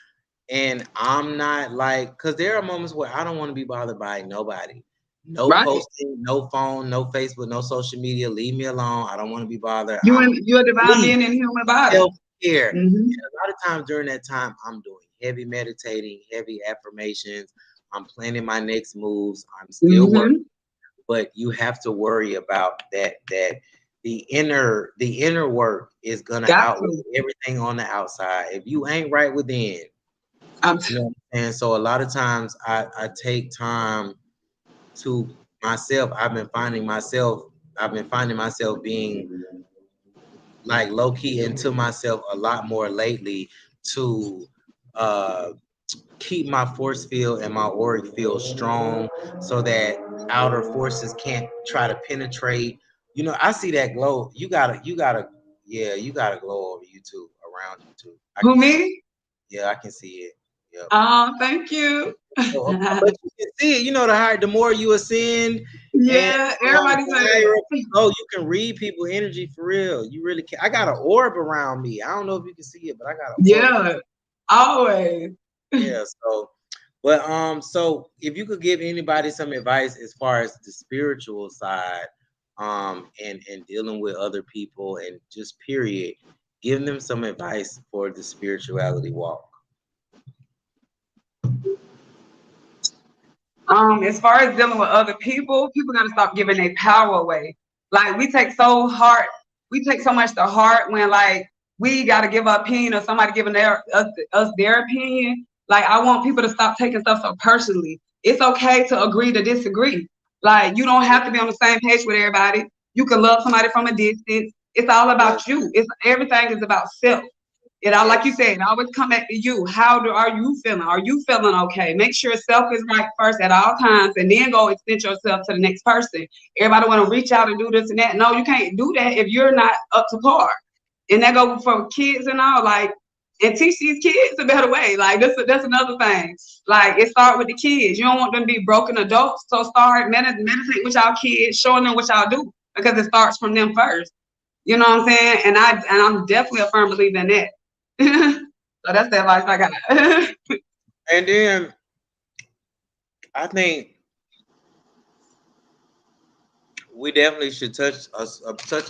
and I'm not like, because there are moments where I don't want to be bothered by nobody. No posting, no phone, no Facebook, no social media. Leave me alone. I don't want to be bothered. You're a divine being in a human body. Self-care. And a lot of times during that time, I'm doing heavy meditating, heavy affirmations. I'm planning my next moves. I'm still working, but you have to worry about that. That the inner work is gonna outweigh everything on the outside. If you ain't right within, you know, and so a lot of times I take time to myself. I've been finding myself being like low key into myself a lot more lately to keep my force field and my auric field strong so that outer forces can't try to penetrate. You know, I see that glow. You gotta glow over you too, around you too. Who, me? Yeah, I can see it. Yep. Thank you. But you can see it. You know, the more you ascend, everybody's you can read people's energy for real. You really can. I got an orb around me. I don't know if you can see it, but I got an orb. Always. Yeah. So if you could give anybody some advice as far as the spiritual side, and dealing with other people and just period, give them some advice for the spirituality walk. As far as dealing with other people gotta stop giving their power away. Like we take so much to heart when like we gotta give our opinion or somebody giving us their opinion. Like I want people to stop taking stuff so personally. It's okay to agree to disagree. Like you don't have to be on the same page with everybody. You can love somebody from a distance. It's all about you. Everything is about self. It all, like you said, always come back to you. Are you feeling? Are you feeling okay? Make sure self is right first at all times, and then go extend yourself to the next person. Everybody want to reach out and do this and that. No, you can't do that if you're not up to par. And that go for kids and all. Like, and teach these kids a better way. Like that's another thing. Like it start with the kids. You don't want them to be broken adults. So start meditate with y'all kids, showing them what y'all do because it starts from them first. You know what I'm saying? And I'm definitely a firm believer in that. So that's the advice I got. And then I think we definitely should touch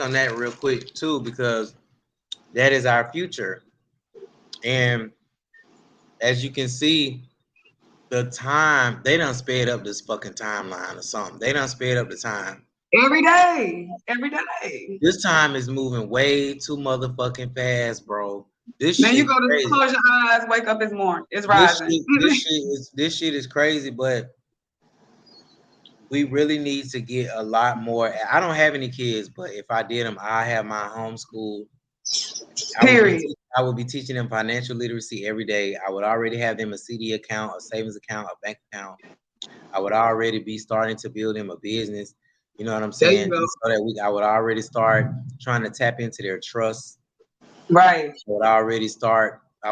on that real quick too, because that is our future. And as you can see, the time they done sped up this fucking timeline or something. They done sped up the time. Every day. This time is moving way too motherfucking fast, bro. This man, you go to close your eyes, wake up this morning. It's rising. This shit is crazy, but we really need to get a lot more. I don't have any kids, but if I did them, I have my homeschool. Period. I would be teaching them financial literacy every day. I would already have them a CD account, a savings account, a bank account. I would already be starting to build them a business. You know what I'm saying? So that I would already start trying to tap into their trust. Right. I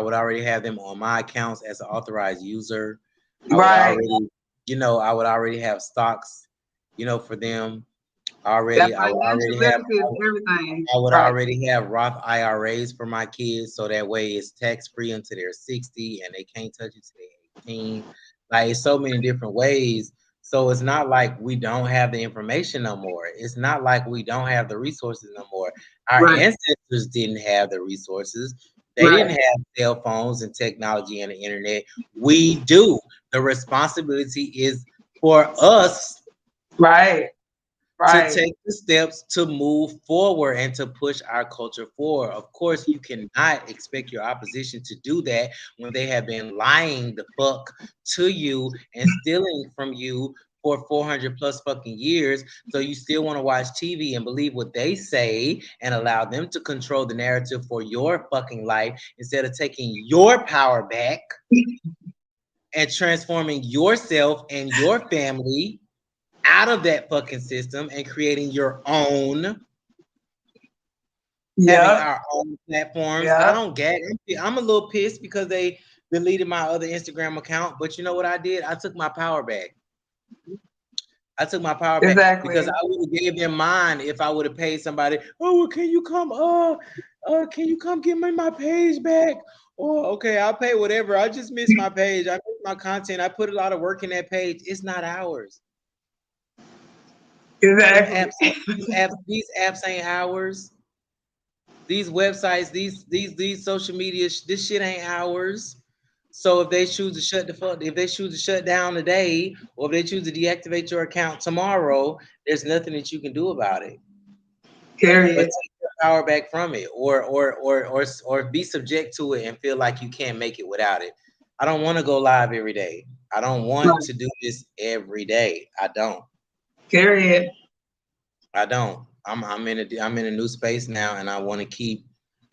would already have them on my accounts as an authorized user. I would already have stocks, for them already. I would already have Roth IRAs for my kids, so that way it's tax free until they're 60 and they can't touch it till they're 18. Like it's so many different ways. So it's not like we don't have the information no more. It's not like we don't have the resources no more. Our ancestors didn't have the resources. They didn't have cell phones and technology and the internet. We do. The responsibility is for us. To take the steps to move forward and to push our culture forward. Of course, you cannot expect your opposition to do that when they have been lying the fuck to you and stealing from you for 400 plus fucking years. So you still want to watch TV and believe what they say and allow them to control the narrative for your fucking life instead of taking your power back and transforming yourself and your family out of that fucking system and creating your own, having our own platforms. I don't get it. I'm a little pissed because they deleted my other Instagram account. But you know what I did? I took my power back. I took my power back because Exactly. I would have gave them mine if I would have paid somebody. Oh, well, can you come? Can you come give me my page back? Oh, okay, I'll pay whatever. I just missed my page. I missed my content. I put a lot of work in that page. It's not ours. Exactly. These apps ain't ours. These websites, these social media, this shit ain't ours. So if they choose to if they choose to shut down today, or if they choose to deactivate your account tomorrow, there's nothing that you can do about it. Period. But take your power back from it, or be subject to it and feel like you can't make it without it. I don't want to go live every day. I don't want to do this every day. I don't. Period. I don't. I'm in a new space now, and I want to keep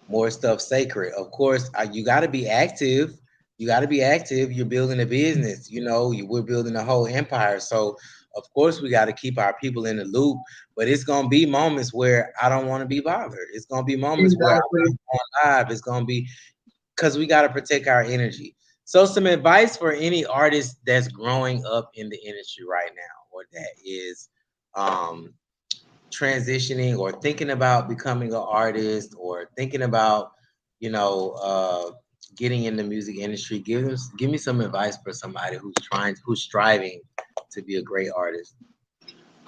more stuff sacred. Of course, you got to be active. You got to be active. You're building a business. You know, we're building a whole empire. So, of course, we got to keep our people in the loop. But it's gonna be moments where I don't want to be bothered. It's gonna be moments where I'm Exactly. on live. It's gonna be because we got to protect our energy. So, some advice for any artist that's growing up in the industry right now, or that is transitioning or thinking about becoming an artist or thinking about, getting in the music industry, give me some advice for somebody who's striving to be a great artist.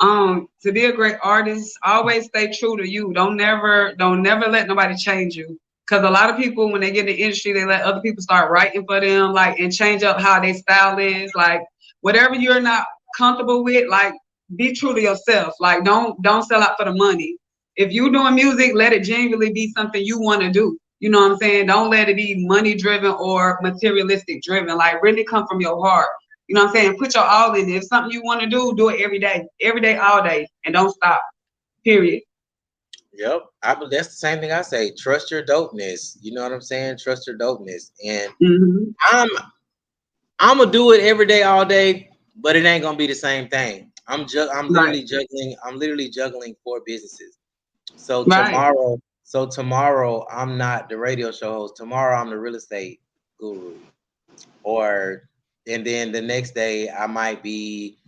To be a great artist, always stay true to you. Don't never let nobody change you. Cause a lot of people, when they get in the industry, they let other people start writing for them, like, and change up how their style is. Like, whatever you're not comfortable with, like, be true to yourself. Like, don't sell out for the money. If you're doing music, let it genuinely be something you want to do. You know what I'm saying? Don't let it be money driven or materialistic driven. Like, really come from your heart. You know what I'm saying? Put your all in it. If something you want to do it every day, all day, and don't stop. Period. Yep, that's the same thing I say. Trust your dopeness. You know what I'm saying? Trust your dopeness. And Mm-hmm. I'm gonna do it every day, all day, but it ain't gonna be the same thing. I'm Right. literally juggling. I'm literally juggling 4 businesses. So Right. tomorrow, I'm not the radio show host. Tomorrow, I'm the real estate guru. And then the next day, I might be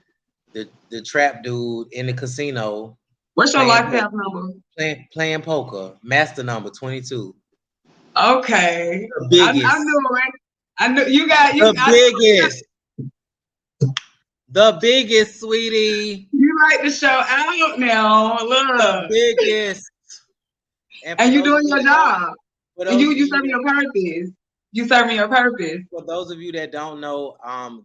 the trap dude in the casino What's your playing life path number? playing poker. Master number 22. Okay. The I biggest. knew it. I knew you got you. The biggest. The biggest, sweetie. You write the show out now. The Look. biggest. And for And you those of doing you your that don't, job. for And those of you you serving that your purpose. You serving your purpose. For those of you that don't know,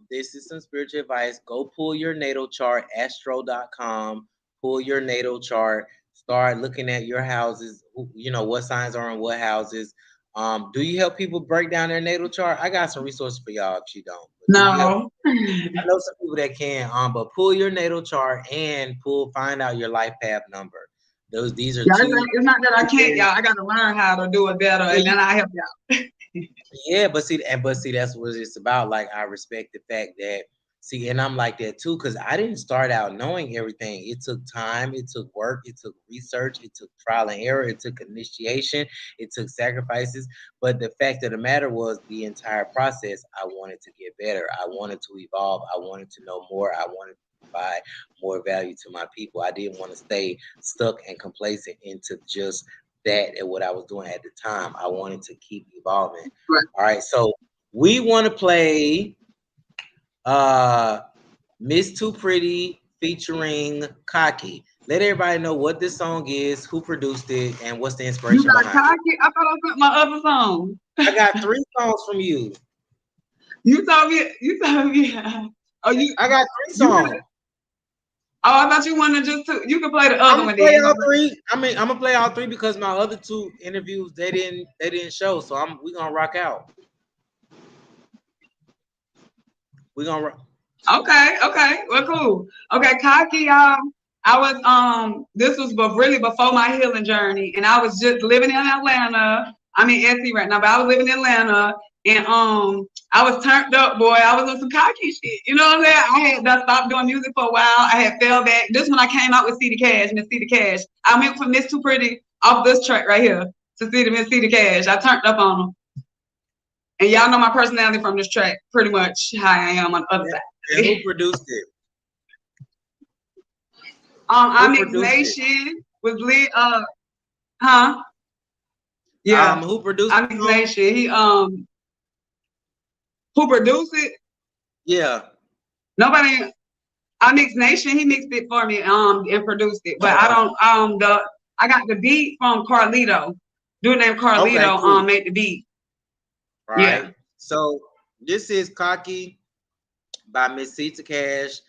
this is some spiritual advice. Go pull your natal chart, astro.com. Pull your natal chart. Start looking at your houses. What signs are in what houses. Do you help people break down their natal chart? I got some resources for y'all if you don't. But do you help? No. I know some people that can. But pull your natal chart and find out your life path number. These are Yeah, two. it's not that I can't, y'all. I gotta learn how to do it better, and then I help y'all. Yeah, but see, that's what it's about. Like, I respect the fact that, and I'm like that too, because I didn't start out knowing everything. It took time, it took work, it took research, it took trial and error, it took initiation, it took sacrifices. But the fact of the matter was, the entire process, I wanted to get better. I wanted to evolve. I wanted to know more. I wanted to provide more value to my people. I didn't want to stay stuck and complacent into just that and what I was doing at the time. I wanted to keep evolving. Right. All right, so we want to play Miss Too Pretty featuring Cocky. Let everybody know what this song is, who produced it, and what's the You inspiration got behind it. cocky? I thought I put my other song. I got 3 songs from you. You told me. Oh, I got 3 songs. I thought you wanted just to. You can play the I'm other one. gonna play all 3. I mean, I'm gonna play all 3 because my other 2 interviews they didn't show. So we gonna rock out. We gonna rock. Okay. Well, cool. Okay, Cocky, y'all. I was this was really before my healing journey, and I was just living in Atlanta. I'm in SC right now, but I was living in Atlanta, and I was turned up, boy. I was on some Cocky shit. You know what I'm saying? I had done stopped doing music for a while. I had fell back. This when I came out with City Cash, Miss City Cash. I went from Miss Too Pretty off this track right here to Miss City Cash. I turned up on them. And y'all know my personality from this track, pretty much how I am on the other side. And who produced it? Onyx Nation was lit. Huh? Yeah. Who produced Onyx Nation. He who produced it? Yeah. Nobody. Onyx Nation. He mixed it for me and produced it. But I don't I got the beat from Carlito. Dude named Carlito cool. made the beat. All right. Yeah. So this is Cocky by Miss Sita Cash,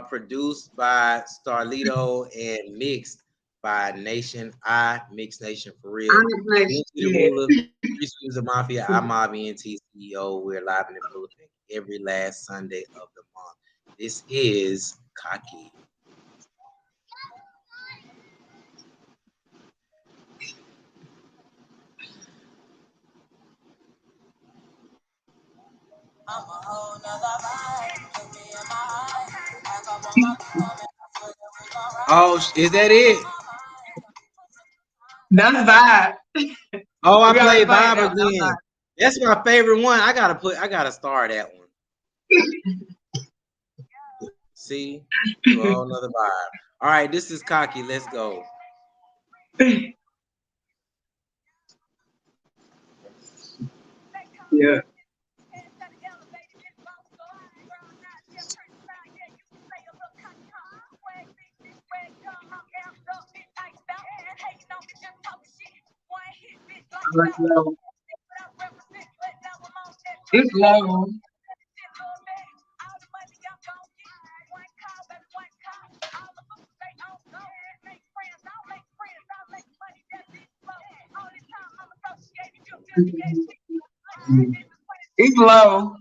produced by Starlito and mixed by Nation Mix Nation for real. Three of Mafia, I'm Mob ENT CEO. We're live in the Philippines every last Sunday of the month. This is Cocky. I'm a whole nother vibe. Look me in my eye. Oh, is that it? That's Vibe. Oh, I played Vibe again. That's my favorite one. I gotta star that one. See? A whole nother vibe. All right, this is Cocky. Let's go. Yeah. It's low. It's low.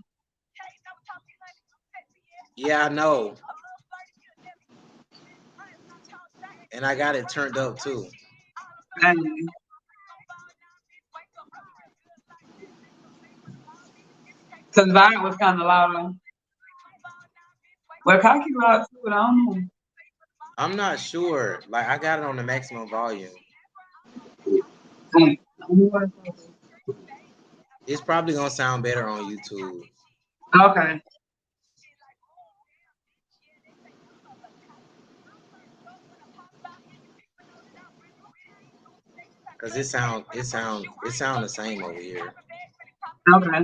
Yeah, I know. And I got it turned up too. Cause Vibe was kind of louder. Well, Cocky loud too, but I don't know. I'm not sure. Like I got it on the maximum volume. It's probably gonna sound better on YouTube. Okay. Cause it sound the same over here. Okay.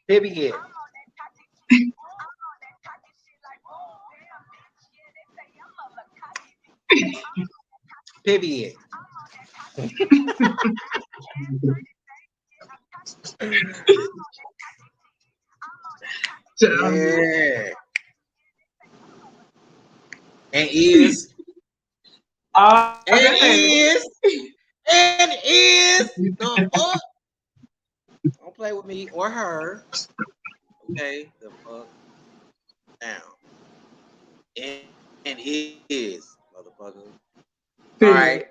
Period. Period. Yeah. And is. The fuck. Don't play with me or her. Okay, the fuck down. And is, motherfucker. All right.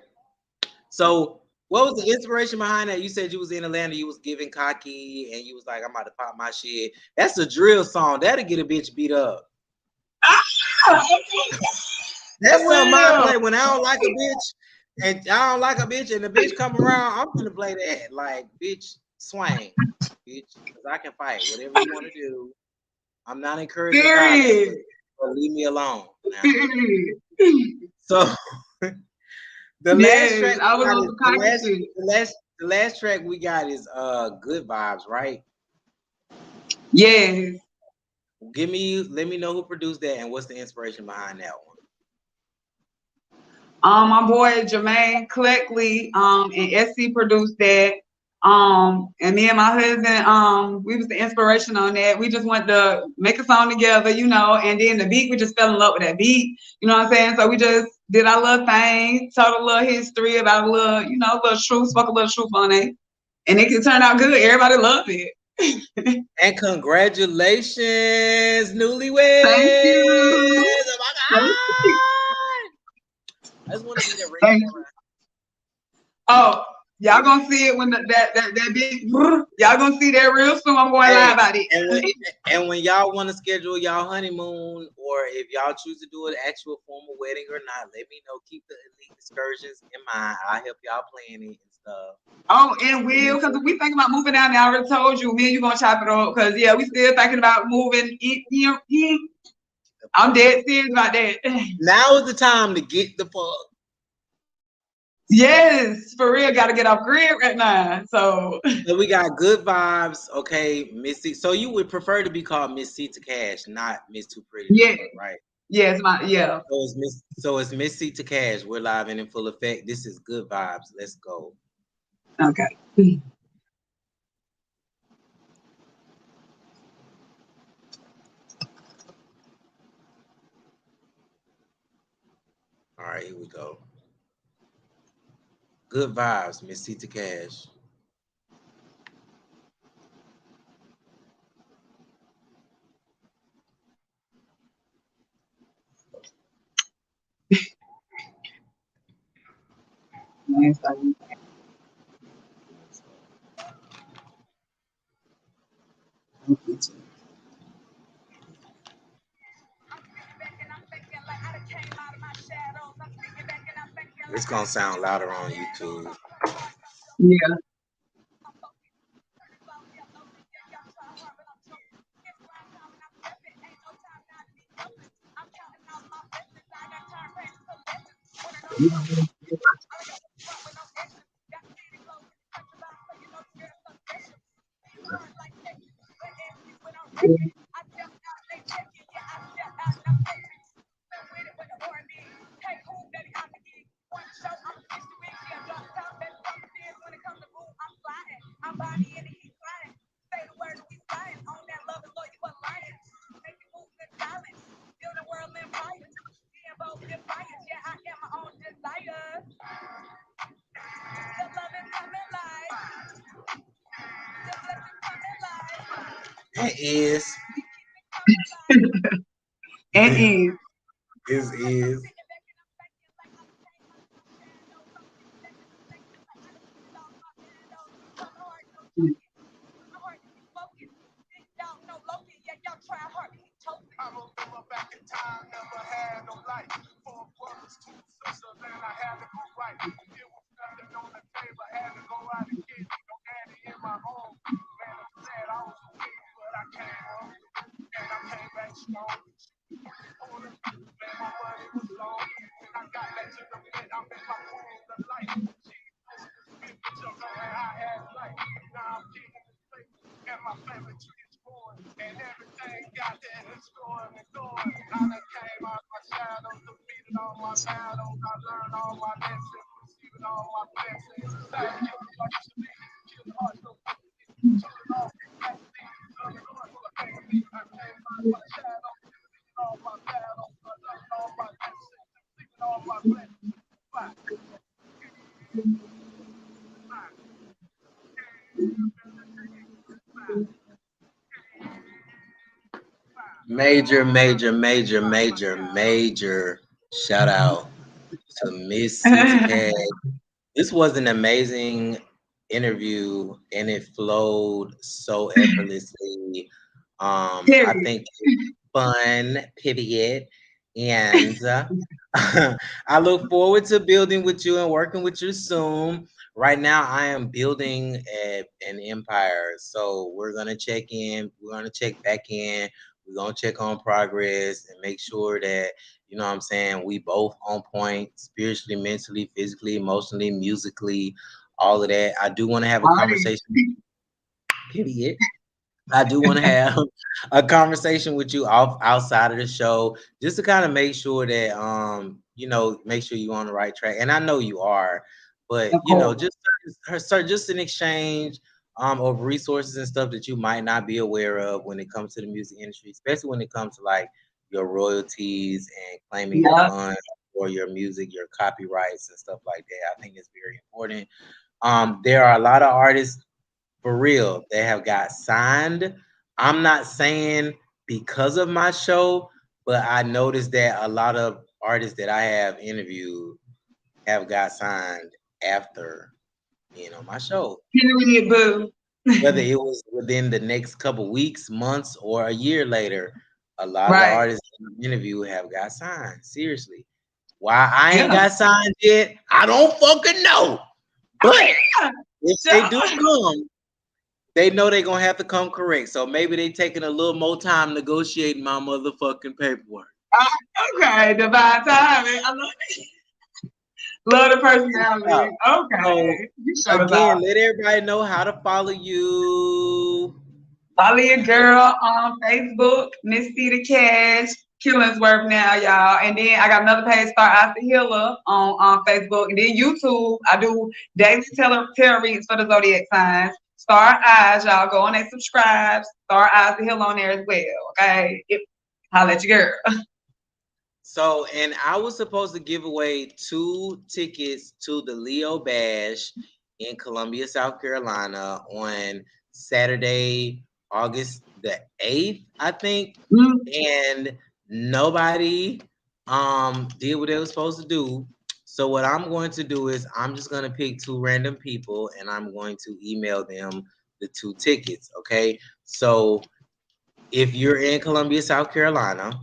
So, what was the inspiration behind that? You said you was in Atlanta, you was giving Cocky, and you was like, I'm about to pop my shit. That's a drill song. That'll get a bitch beat up. That's something I play when I don't like a bitch, and I don't like a bitch, and the bitch come around. I'm gonna play that, like, bitch, swing, bitch, because I can fight. Whatever you want to do, I'm not encouraging violence, but leave me alone. Now. So. The last track we got is Good Vibes, right? Yeah. Let me know who produced that and what's the inspiration behind that My boy Jermaine Cleckley, and SC produced that. And me and my husband, we was the inspiration on that. We just wanted to make a song together, you know, and then the beat, we just fell in love with that beat, you know what I'm saying? So we just did our little thing, told a little history about a little, you know, a little truth, spoke a little truth on it. And it turned out good. Everybody loved it. And congratulations, newlyweds! Thank you. Oh my God! I just want to see that red camera. Oh, y'all gonna see it when that big, y'all gonna see that real soon. I'm going live about it. And when y'all want to schedule y'all honeymoon, or if y'all choose to do an actual formal wedding or not, let me know. Keep the elite excursions in mind. I'll help y'all plan it and stuff. Oh, and Will, because we thinking about moving down there. I already told you, me and you gonna chop it up. Because yeah, we still thinking about moving. I'm dead serious about that. Now is the time to get the fuck. Yes, for real. Got to get off grid right now. So we got good vibes, okay, Missy. So you would prefer to be called Miss C to Cash, not Miss Too Pretty, yeah, right? Yes, yeah. So it's Miss C to Cash. We're live and in full effect. This is good vibes. Let's go. Okay. All right, here we go. Good vibes, Miss C to Cash. Nice. It's gonna sound louder on YouTube. Yeah. That is. And is. Is. Major shout out to Miss C to Cash. This was an amazing interview and it flowed so effortlessly. I think it's fun, period. And I look forward to building with you and working with you soon. Right now, I am building an empire. So we're going to check in. We're going to check back in. We're going to check on progress and make sure that, you know what I'm saying, we both on point spiritually, mentally, physically, emotionally, musically, all of that. I do want to have a conversation. Period. I do want to have a conversation with you outside of the show, just to kind of make sure that make sure you're on the right track. And I know you are, but Of course. just an exchange of resources and stuff that you might not be aware of when it comes to the music industry, especially when it comes to like your royalties and claiming your funds for your music, your copyrights and stuff like that. I think it's very important. There are a lot of artists for real that have got signed. I'm not saying because of my show, but I noticed that a lot of artists that I have interviewed have got signed after my show. Period, boo. Whether it was within the next couple weeks, months, or a year later, a lot of the Right. artists in the interview have got signed. Seriously. Why I ain't Yeah. got signed yet, I don't fucking know. But if they do come, they know they're gonna have to come correct. So maybe they taking a little more time negotiating my motherfucking paperwork. Okay, divine timing. I love it. Love the personality. Okay. So, again, let everybody know how to follow you. Follow your girl on Facebook, Miss Cedar Cash, Killingsworth now, y'all. And then I got another page, Star Eyes the Healer on Facebook. And then YouTube, I do daily tarot reads for the zodiac signs. Star Eyes, y'all go on and subscribe. Star Eyes the Healer on there as well. Okay. Holla at your girl. So, and I was supposed to give away 2 tickets to the Leo Bash in Columbia, South Carolina on Saturday, August the 8th, I think. And nobody did what they were supposed to do. So what I'm going to do is I'm just going to pick 2 random people and I'm going to email them the 2 tickets, okay? So if you're in Columbia, South Carolina,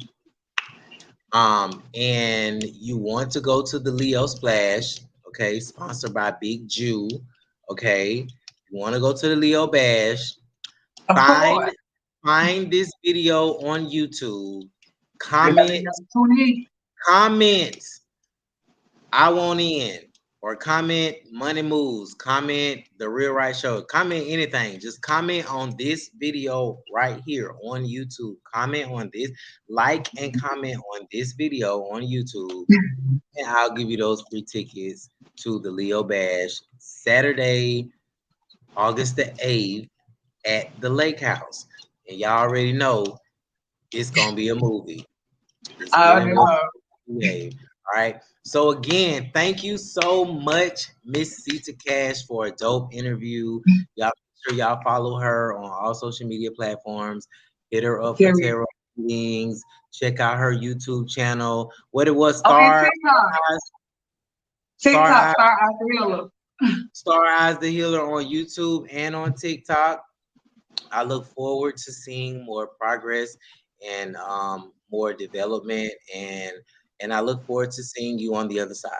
and you want to go to the Leo Splash, okay, sponsored by Big Jew, okay, you want to go to the Leo Bash, find this video on YouTube, comment, I want in, or comment Money Moves, comment The Real Right Show, comment anything. Just comment on this video right here on YouTube. Comment on this, like and comment on this video on YouTube, and I'll give you those free tickets to the Leo Bash Saturday, August the 8th at the Lake House. And y'all already know it's gonna be a movie. All right. So again, thank you so much, Miss Cedar Cash, for a dope interview. Y'all make sure y'all follow her on all social media platforms. Hit her up for tarot readings. Check out her YouTube channel. What it was, Star Eyes the Healer on YouTube and on TikTok. I look forward to seeing more progress and more development, and I look forward to seeing you on the other side.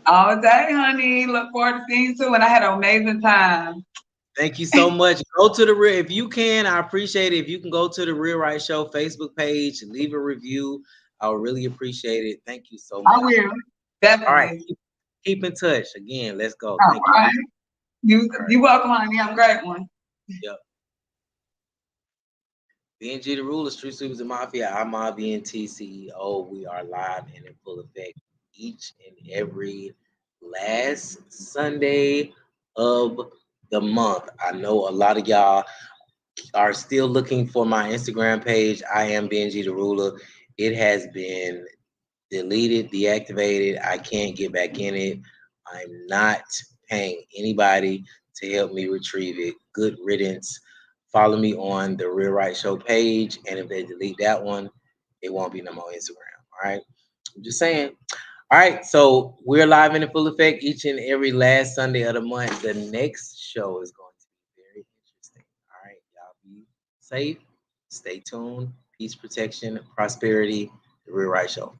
All day, honey. Look forward to seeing you too. And I had an amazing time. Thank you so much. Go to the Real, if you can, I appreciate it. If you can go to the Real Right Show Facebook page, leave a review. I would really appreciate it. Thank you so much. I will. Definitely. All right. Keep in touch. Again, let's go. Thank you. You're welcome, honey. Have a great one. Yep. BNG the Ruler, Street Sweepers and Mafia. I'm BNT CEO. We are live and in full effect each and every last Sunday of the month. I know a lot of y'all are still looking for my Instagram page. I am BNG the Ruler. It has been deleted, deactivated. I can't get back in it. I'm not paying anybody to help me retrieve it. Good riddance. Follow me on the Real Right Show page, and if they delete that one, it won't be no more Instagram. All right, I'm just saying. All right, so we're live in full effect each and every last Sunday of the month. The next show is going to be very interesting. All right, y'all be safe, stay tuned, peace, protection, prosperity. The Real Right Show.